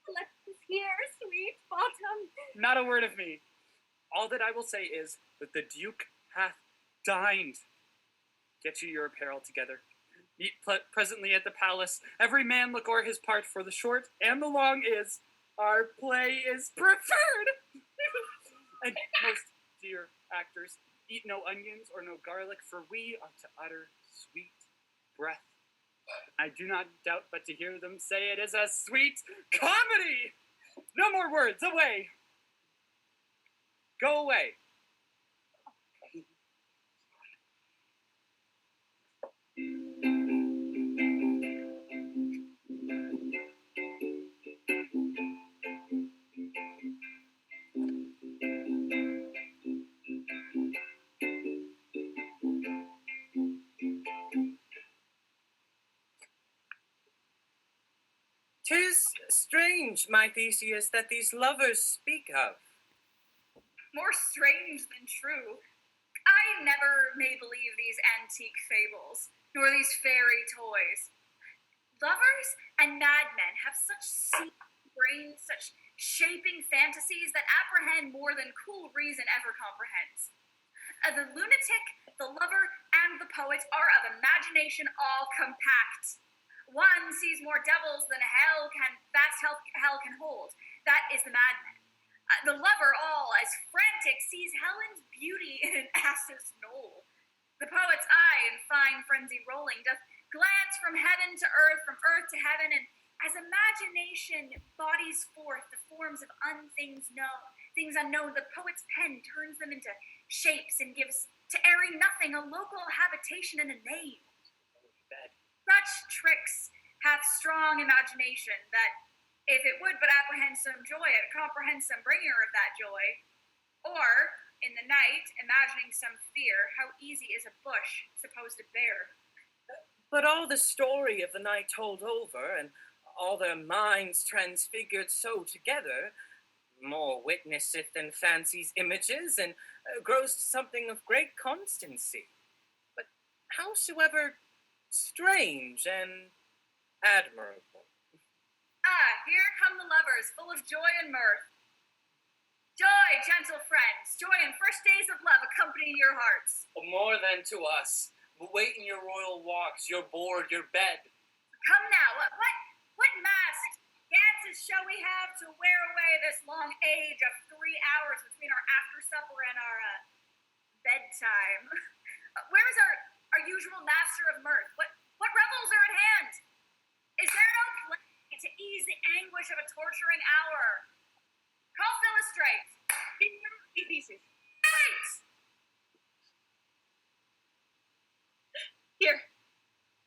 E: Let us hear, sweet bottom.
H: Not a word of me. All that I will say is that the Duke hath dined. Get you your apparel together. Meet presently at the palace. Every man look o'er his part, for the short and the long is, our play is preferred. And most dear actors, eat no onions or no garlic, for we are to utter sweet breath. I do not doubt but to hear them say it is a sweet comedy. No more words, away. Go away.
C: "'Tis strange, my Theseus, that these lovers speak of."
B: More strange than true. I never may believe these antique fables, nor these fairy toys. Lovers and madmen have such seething brains, such shaping fantasies that apprehend more than cool reason ever comprehends. The lunatic, the lover, and the poet are of imagination all compact. One sees more devils than hell can hold. That is the madman. The lover, all as frantic, sees Helen's beauty in an ass's knoll. The poet's eye, in fine frenzy rolling, doth glance from heaven to earth, from earth to heaven, and as imagination bodies forth the forms of things unknown, the poet's pen turns them into shapes and gives to airy nothing a local habitation and a name. Such tricks hath strong imagination, that if it would but apprehend some joy, it comprehends some bringer of that joy. Or, in the night, imagining some fear, how easy is a bush supposed to bear.
C: But all the story of the night told over, and all their minds transfigured so together, more witnesseth than fancy's images, and grows to something of great constancy. But howsoever strange and admirable.
B: Here come the lovers, full of joy and mirth. Joy, gentle friends, joy and first days of love accompany your hearts.
F: More than to us, but wait in your royal walks, your board, your bed.
B: Come now, what masked dances shall we have to wear away this long age of 3 hours between our after supper and our bedtime? Where is our usual master of mirth? What revels are at hand? Is there no play to ease the anguish of a torturing hour? Call Philistrate.
D: Theseus.
B: Right!
D: Here,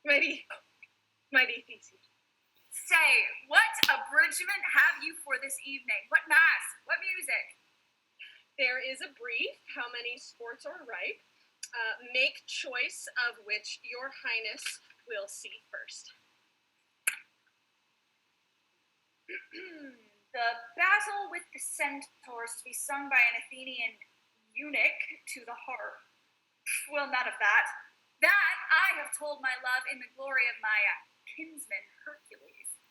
D: mighty Theseus.
B: Say, what abridgment have you for this evening? What mass? What music?
D: There is a brief. How many sports are ripe? Make choice of which your highness will see first.
B: The battle with the centaurs to be sung by an Athenian eunuch to the harp. Well, none of that. That I have told my love in the glory of my kinsman Hercules.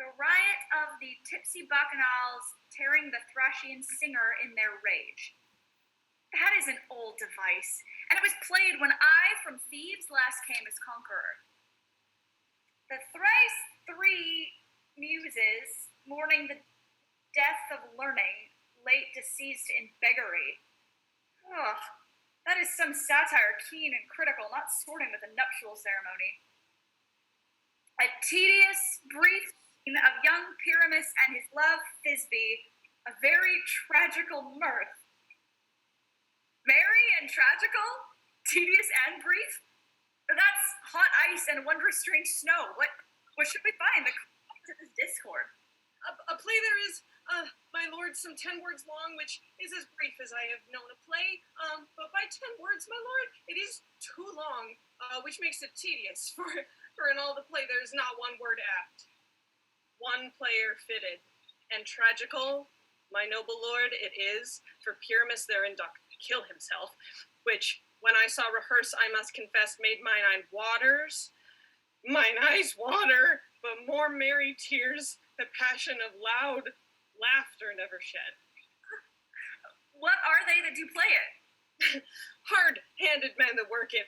B: The riot of the tipsy bacchanals tearing the Thracian singer in their rage. That is an old device, and it was played when I from Thebes last came as conqueror. The thrice 3 muses, mourning the death of learning, late deceased in beggary. That is some satire keen and critical, not sporting with a nuptial ceremony. A tedious, brief scene of young Pyramus and his love Thisbe, a very tragical mirth. Merry and tragical? Tedious and brief? That's hot ice and wondrous strange snow. What should we find? The cause of this discord.
D: A play there is, my lord, some 10 words long, which is as brief as I have known a play. But by 10 words, my lord, it is too long, which makes it tedious. For in all the play, there is not one word apt. One player fitted, and tragical, my noble lord, it is, for Pyramus therein doth kill himself, which, when I saw rehearse, I must confess, made mine eyes water, but more merry tears the passion of loud laughter never shed.
B: What are they that do play it?
D: Hard-handed men that work in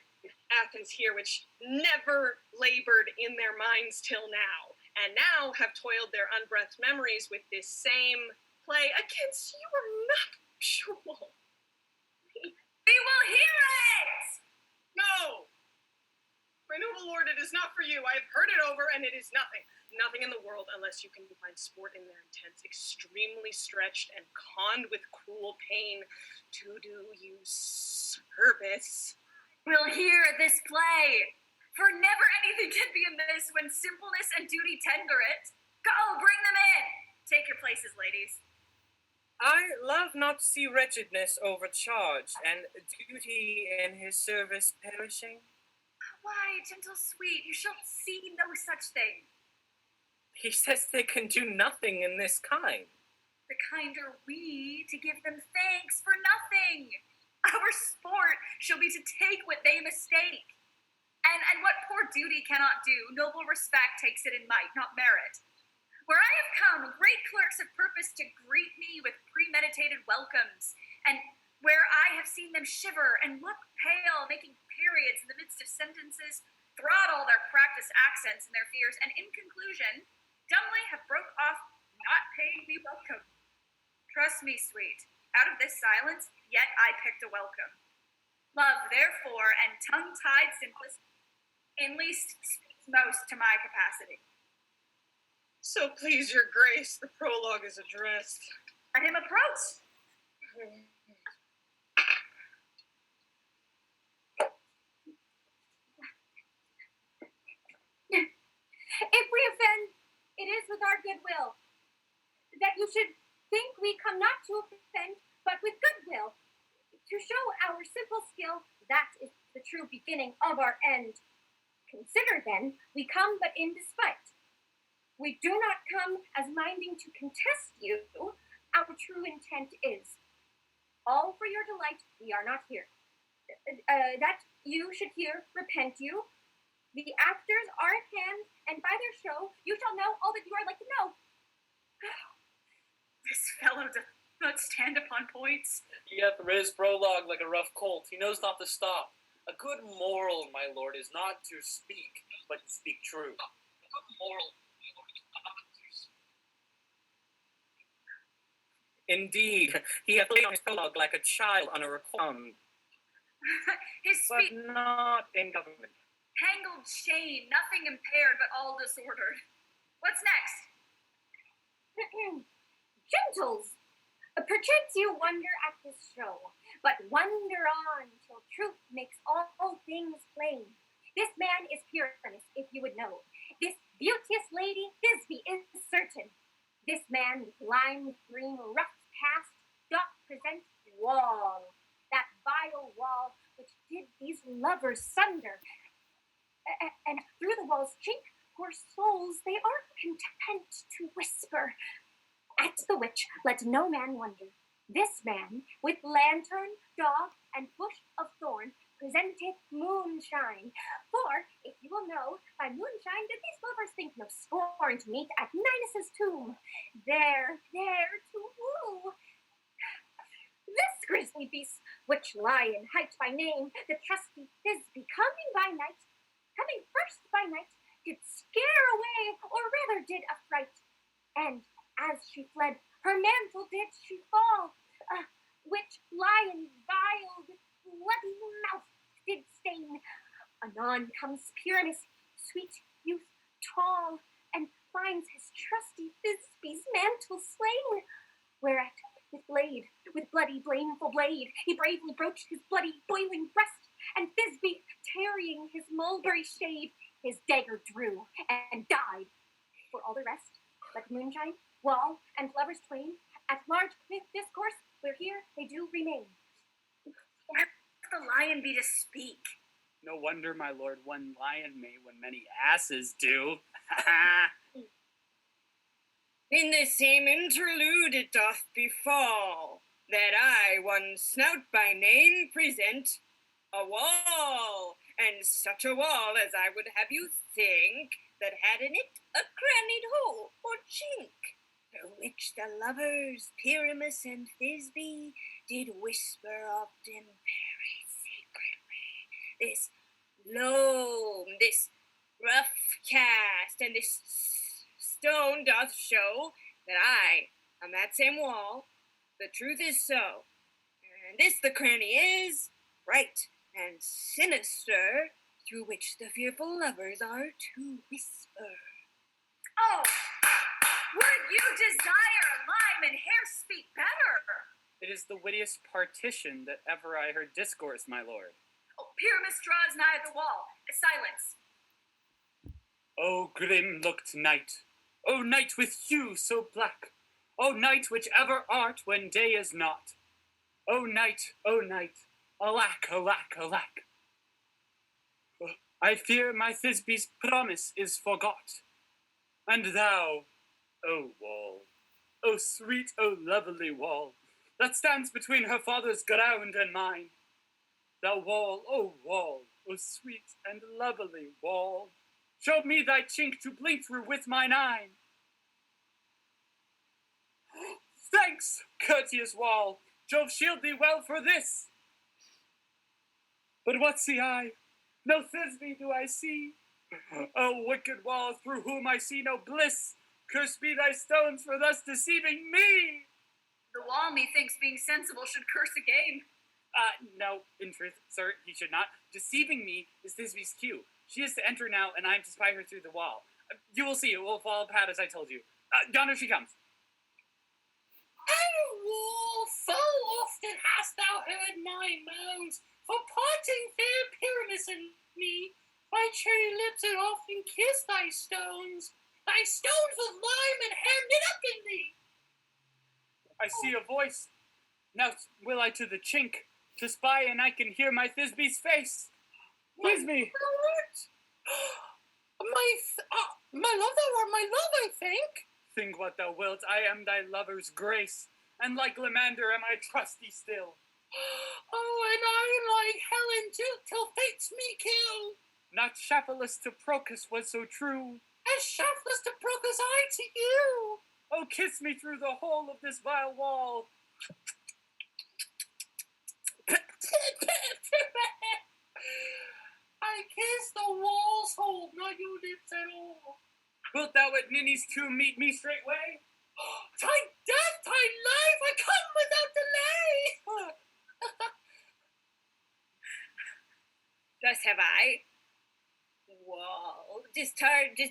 D: Athens here, which never labored in their minds till now, and now have toiled their unbreathed memories with this same play against your nuptial.
B: We will hear it!
D: No! My noble lord, it is not for you. I have heard it over, and it is nothing. Nothing in the world unless you can find sport in their intents, extremely stretched and conned with cruel pain to do you service.
B: We'll hear this play, for never anything can be amiss when simpleness and duty tender it. Go, bring them in! Take your places, ladies.
C: I love not to see wretchedness overcharged, and duty in his service perishing.
B: Why, gentle sweet, you shall see no such thing.
C: He says they can do nothing in this kind.
B: The kind are we to give them thanks for nothing. Our sport shall be to take what they mistake. And what poor duty cannot do, noble respect takes it in might, not merit. Where I have come, great clerks have purposed to greet me with premeditated welcomes, and where I have seen them shiver and look pale, making periods in the midst of sentences, throttle their practiced accents and their fears, and in conclusion, dumbly have broke off, not paying me welcome. Trust me, sweet, out of this silence, yet I picked a welcome. Love, therefore, and tongue-tied simplicity, in least speaks most to my capacity.
D: So please your grace, the prologue is addressed.
B: Let him approach.
E: If we offend, it is with our goodwill. That you should think we come not to offend, but with goodwill. To show our simple skill, that is the true beginning of our end. Consider then, we come but in despite. We do not come as minding to contest you. Our true intent is, all for your delight, we are not here. That you should hear, repent you. The actors are at hand, and by their show, you shall know all that you are like to know.
B: This fellow doth not stand upon points.
F: He hath riz prologue like a rough colt. He knows not to stop. A good moral, my lord, is not to speak, but to speak true. A good moral.
C: Indeed, he hath laid on his prologue like a child on a requiem,
B: His
C: but
B: speech
C: not in government.
B: tangled chain, nothing impaired but all disordered. What's next?
E: Gentles, perchance you wonder at this show, but wonder on till truth makes all things plain. This man is Pyramus, if you would know. This beauteous lady, Thisbe, is certain. This man with lime green rough past doth present wall, that vile wall which did these lovers sunder. And through the wall's chink, poor souls, they are content to whisper. At the which let no man wonder. This man, with lantern, dog, and bush of thorn, presenteth moonshine. For, if you will know, by moonshine did these lovers think no scorn to meet at Ninus' tomb. There to woo. This grisly beast, which lie in height by name, the trusty Thisbe, coming first by night, did scare away, or rather did affright. And as she fled, her mantle did she fall, which lion vile with bloody mouth did stain. Anon comes Pyramus, sweet youth, tall, and finds his trusty Thisbe's mantle slain. Whereat, with bloody, blameful blade, he bravely broached his bloody, boiling breast, and Thisbe, tarrying winding, his mulberry shade, his dagger drew, and died. For all the rest, but moonshine, wall, and lovers twain, at large with discourse, where here they do remain.
B: Let the lion be to speak.
H: No wonder, my lord, one lion may when many asses do.
G: In the same interlude it doth befall, that I, one Snout by name, present a wall, and such a wall as I would have you think, that had in it a crannied hole or chink, through which the lovers, Pyramus and Thisbe, did whisper often very secretly, this loam, this rough cast, and this stone doth show that I, on that same wall, the truth is so, and this the cranny is, right and sinister, through which the fearful lovers are to whisper.
B: Oh, would you desire lime and hair speak better?
H: It is the wittiest partition that ever I heard discourse, my lord.
B: Oh, Pyramus draws nigh the wall. Silence.
H: O grim-looked night, O night with hue so black, O night which ever art when day is not. O night, alack, alack, alack. I fear my Thisbe's promise is forgot. And thou, O wall, O sweet, O lovely wall, that stands between her father's ground and mine. Thou wall, O sweet and lovely wall, show me thy chink to blink through with mine eye. Thanks, courteous wall, Jove shield thee well for this. But what see I? No Thisbe do I see. O wicked wall, through whom I see no bliss, cursed be thy stones for thus deceiving me.
B: The wall, methinks, being sensible, should curse again.
H: No, in truth, sir, he should not. Deceiving me is Thisbe's cue. She is to enter now, and I am to spy her through the wall. You will see, it will fall apart as I told you. Yonder she comes.
J: O wall, full often hast thou heard my moans, for parting fair Pyramus and me. My cherry lips had often kissed thy stones with lime and hair knit up in thee.
H: I see a voice. Now will I to the chink, to spy, and I can hear my Thisbe's face. Thisbe!
J: My love, thou art my love, I think.
H: Think what thou wilt, I am thy lover's grace, and like Lysander am I trusty still.
J: Oh, and I like Helen too, till fates me kill.
H: Not shaftless to Procus was so true,
J: As shaftless to Procus I to you.
H: Oh, kiss me through the hole of this vile wall.
J: I kiss the wall's hole, not your lips at all.
H: Wilt thou at Ninny's tomb meet me straightway?
J: Thy death, thy life, I come without delay.
G: Thus have I, wall,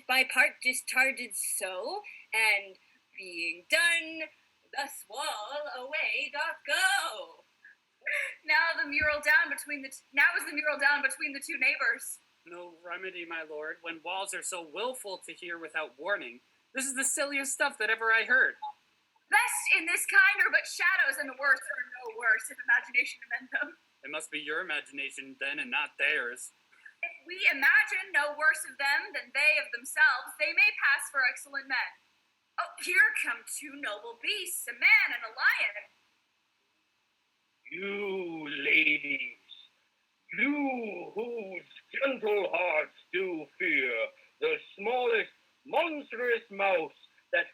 G: by part discharged so, and being done, thus wall away doth go.
B: Now is the mural down between the two neighbors.
H: No remedy, my lord, when walls are so willful to hear without warning. This is the silliest stuff that ever I heard.
B: Best in this kind are but shadows, and the worst are no worse, if imagination amend them.
H: It must be your imagination then, and not theirs.
B: If we imagine no worse of them than they of themselves, they may pass for excellent men. Oh, here come two noble beasts, a man and a lion.
I: You ladies, you whose gentle hearts do fear the smallest monstrous mouse that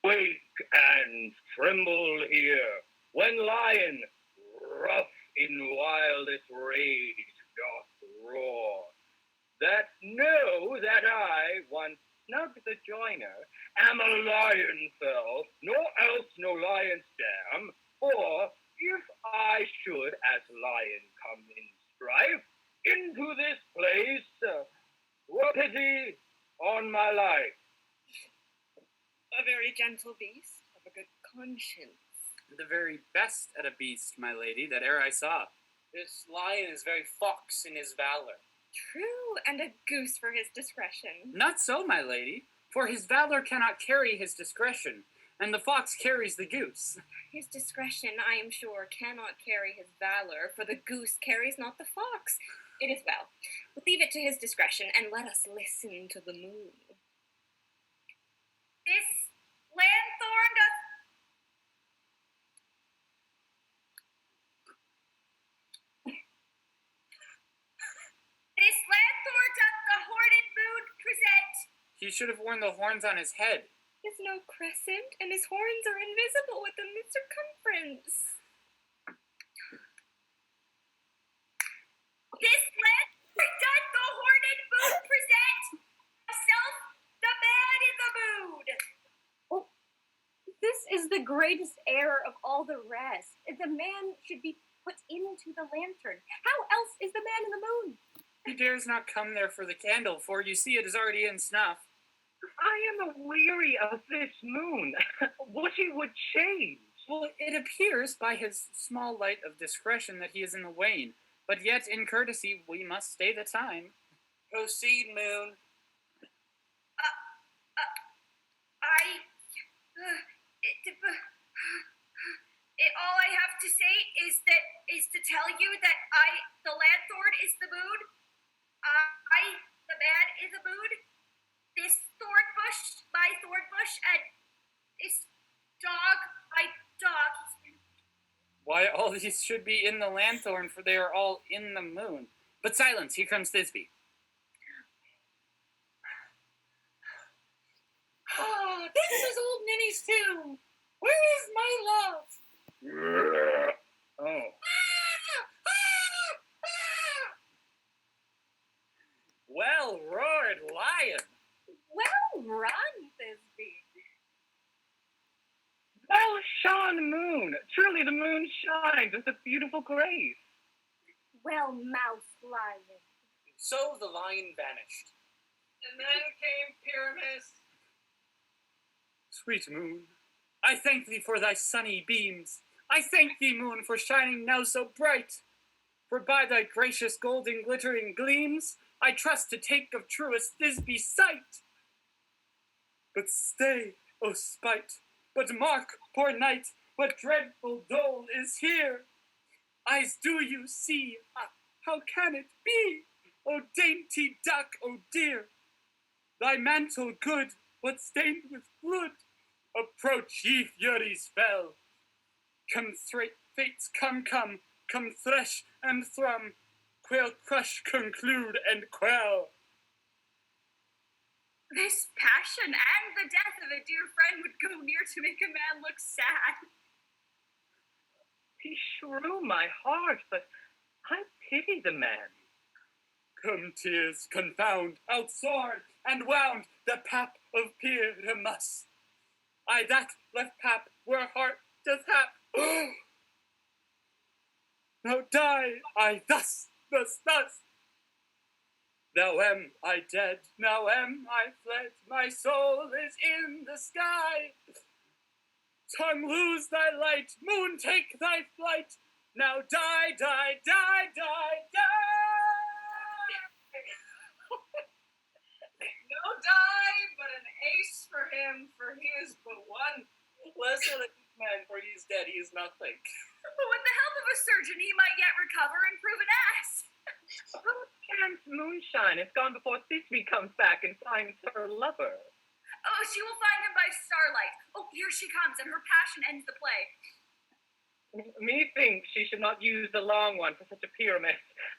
I: wake and tremble here when lion, rough in wildest rage, doth roar. That know that I, once Snug the joiner, am a lion fell, nor else no lion's dam, or if I should as lion come in strife into this place, were pity on my life.
G: A very gentle beast, of a good conscience.
H: the very best at a beast, my lady, that e'er I saw.
C: This lion is very fox in his valor.
G: True, and a goose for his discretion.
H: Not so, my lady, for his valor cannot carry his discretion, and the fox carries the goose.
G: His discretion, I am sure, cannot carry his valor, for the goose carries not the fox. It is well. Leave it to his discretion, and let us listen to the moon.
B: This lanthorn doth... This lanthorn doth the horned moon present.
H: He should have worn the horns on his head.
G: Is no crescent, and his horns are invisible within the circumference.
B: This lanthorn doth the horned moon present. Myself, the man in the moon.
E: Oh, this is the greatest error of all the rest. The man should be put into the lantern. How else is the man in the moon?
H: He dares not come there for the candle, for you see it is already in snuff.
I: I am weary of this moon. What he would change?
H: Well, it appears by his small light of discretion that he is in the wane, but yet in courtesy we must stay the time.
C: Proceed, moon.
B: All I have to say is to tell you that the lanthorn is the moon. The man is the moon. This thorn bush, my thorn bush, and this dog, my dog.
H: Why, all these should be in the lanthorn, for they are all in the moon. But silence, here comes Thisbe.
J: Ah, this is old Ninny's tomb. Where is my love?
H: Oh. Well roared, lion!
E: Well run, Thisbe.
I: Well shone moon. Truly the moon shines with a beautiful grace.
E: Well mouse lion.
C: So the lion vanished.
D: And then came Pyramus.
H: Sweet moon, I thank thee for thy sunny beams. I thank thee, moon, for shining now so bright. For by thy gracious golden glittering gleams, I trust to take of truest Thisbe's sight. But stay, O spite, but mark, poor knight, what dreadful dole is here. Eyes do you see? How can it be? O dainty duck, O dear! Thy mantle good, what stained with blood? Approach, ye Furies fell. Come, fates, come, thresh and thrum, quail, crush, conclude, and quell.
B: This passion and the death of a dear friend would go near to make a man look sad.
I: He shrew my heart, but I pity the man.
H: Come, tears, confound, outsworn, and wound the pap of Pyramus. I that left pap where heart doth hap. Now die I thus. Now am I dead, now am I fled, my soul is in the sky. Tongue, lose thy light, moon, take thy flight. Now die, die, die, die, die.
D: No die, but an ace for him, for he is but one.
C: Less than a man, for he is dead, he is nothing.
B: But with the help of a surgeon, he might yet recover and prove an ass.
I: Perchance moonshine has gone before Thisbe comes back and finds her lover.
B: Oh, she will find him by starlight. Oh, here she comes, and her passion ends the play.
I: Methinks she should not use the long one for such a Pyramus.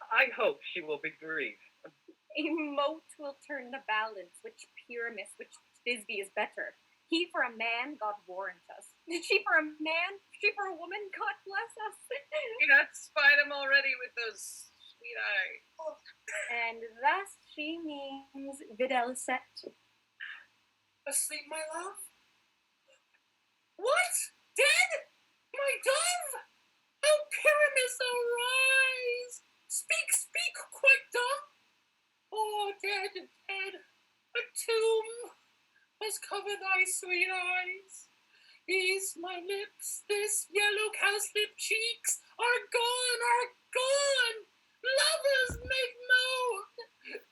I: I hope she will be brief.
E: A mote will turn the balance, which Pyramus, which Thisbe is better. He for a man, God warrant us. She for a man, she for a woman, God bless us.
D: He hath spied him already with those sweet eyes.
E: And thus she means videlicet.
C: Asleep, my love?
J: What? Dead? My dove? Oh, Pyramus, arise! Speak, quick, dove! Oh, dead. A tomb has covered thy sweet eyes. These my lips, this yellow cowslip cheeks are gone, Lovers make moan.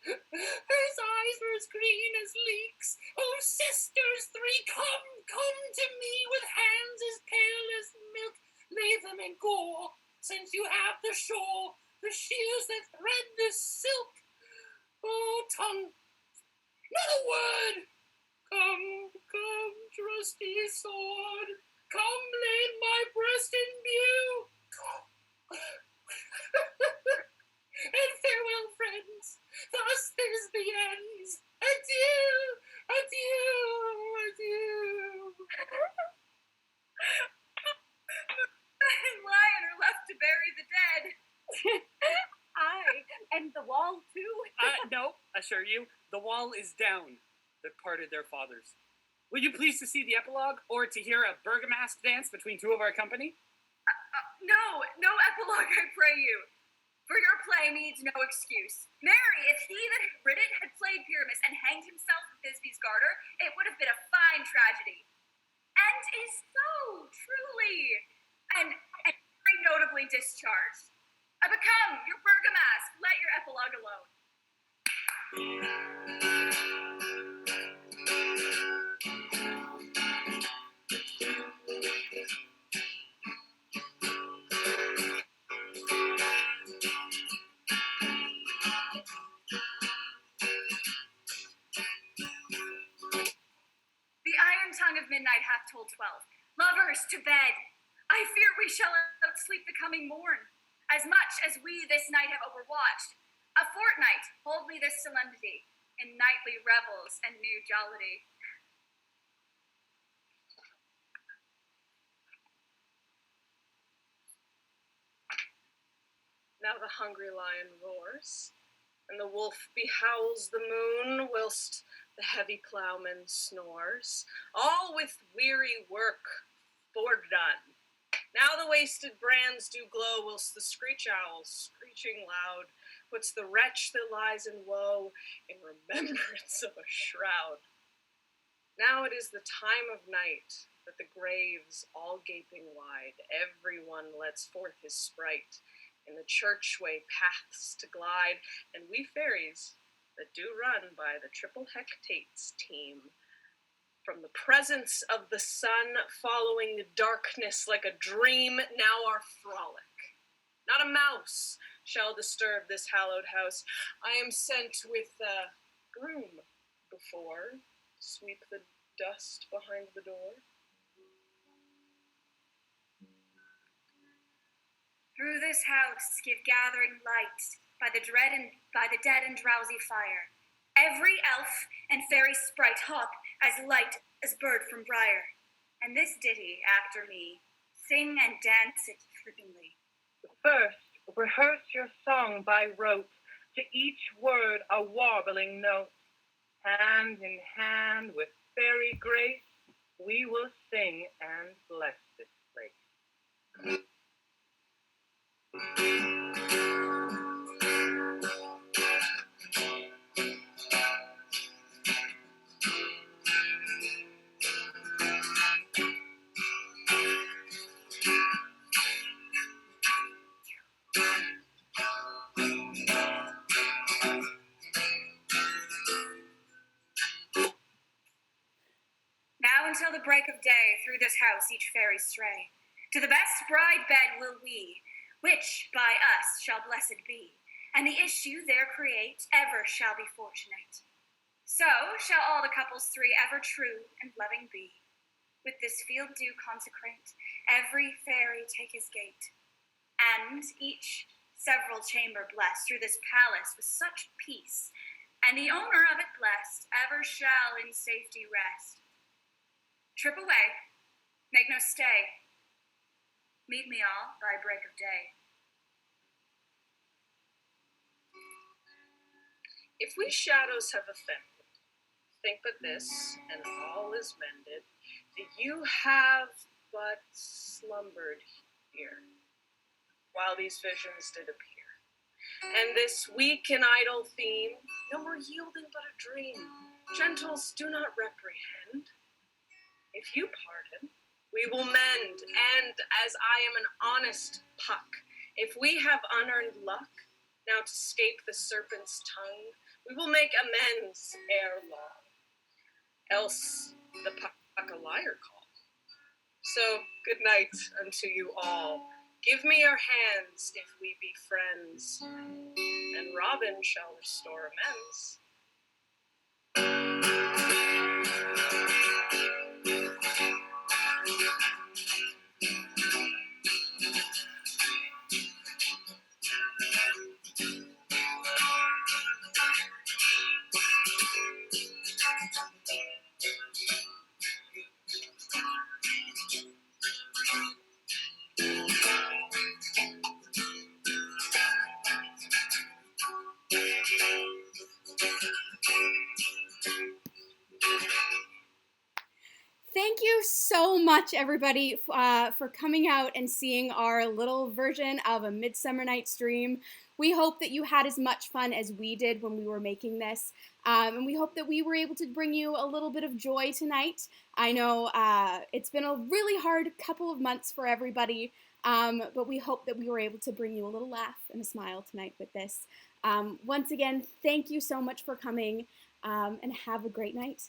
J: Hers eyes were as green as leeks. Oh, sisters three, come to me with hands as pale as milk. Lay them in gore, since you have the shore, the shears that thread this silk. Oh, tongue, not a word. Come, trusty sword. Come, lay my breast in view. And farewell, friends. Thus is the end. Adieu, adieu.
B: And lion are left to bury the dead.
E: Aye, and the wall too.
H: No, assure you, the wall is down. That parted their fathers. Will you please to see the epilogue, or to hear a bergamask dance between two of our company?
B: No epilogue, I pray you. For your play needs no excuse. Marry, if he that had writ it had played Pyramus and hanged himself with Thisbe's garter, it would have been a fine tragedy. And is so, truly, and very notably discharged. Become your bergamask, let your epilogue alone. The iron tongue of midnight hath told 12. Lovers, to bed! I fear we shall outsleep the coming morn, as much as we this night have overwatched. A fortnight hold we this solemnity, in nightly revels and new jollity.
D: Now the hungry lion roars, and the wolf behowls the moon, whilst the heavy ploughman snores, all with weary work fordone. Now the wasted brands do glow, whilst the screech owl, screeching loud, puts the wretch that lies in woe in remembrance of a shroud. Now it is the time of night, that the graves all gaping wide, every one lets forth his sprite, in the churchway paths to glide, and we fairies that do run by the triple hectates team, from the presence of the sun following the darkness like a dream, now our frolic. Not a mouse shall disturb this hallowed house. I am sent with a broom before, sweep the dust behind the door.
B: Through this house give gathering light by the dead and drowsy fire. Every elf and fairy sprite hop as light as bird from briar. And this ditty after me, sing and dance it trippingly.
I: First, rehearse your song by rote, to each word a warbling note. Hand in hand with fairy grace, we will sing and bless this place.
B: Now until the break of day, through this house each fairy stray. To the best bride bed will we, which by us shall blessed be, and the issue there create ever shall be fortunate. So shall all the couples three ever true and loving be. With this field do consecrate, every fairy take his gate, and each several chamber bless through this palace with such peace, and the owner of it blessed ever shall in safety rest. Trip away, make no stay, meet me all by break of day.
D: If we shadows have offended, think but this, and all is mended. You have but slumbered here, while these visions did appear. And this weak and idle theme, no more yielding but a dream. Gentles, do not reprehend. If you pardon, We will mend, and as I am an honest puck, if we have unearned luck, now to scape the serpent's tongue, we will make amends ere long. Else the puck a liar call. So, good night unto you all. Give me your hands if we be friends, and Robin shall restore amends.
A: Thank you so much, everybody, for coming out and seeing our little version of a Midsummer Nights dream. We hope that you had as much fun as we did when we were making this, and we hope that we were able to bring you a little bit of joy tonight. I know it's been a really hard couple of months for everybody, but we hope that we were able to bring you a little laugh and a smile tonight with this. Once again, thank you so much for coming, and have a great night.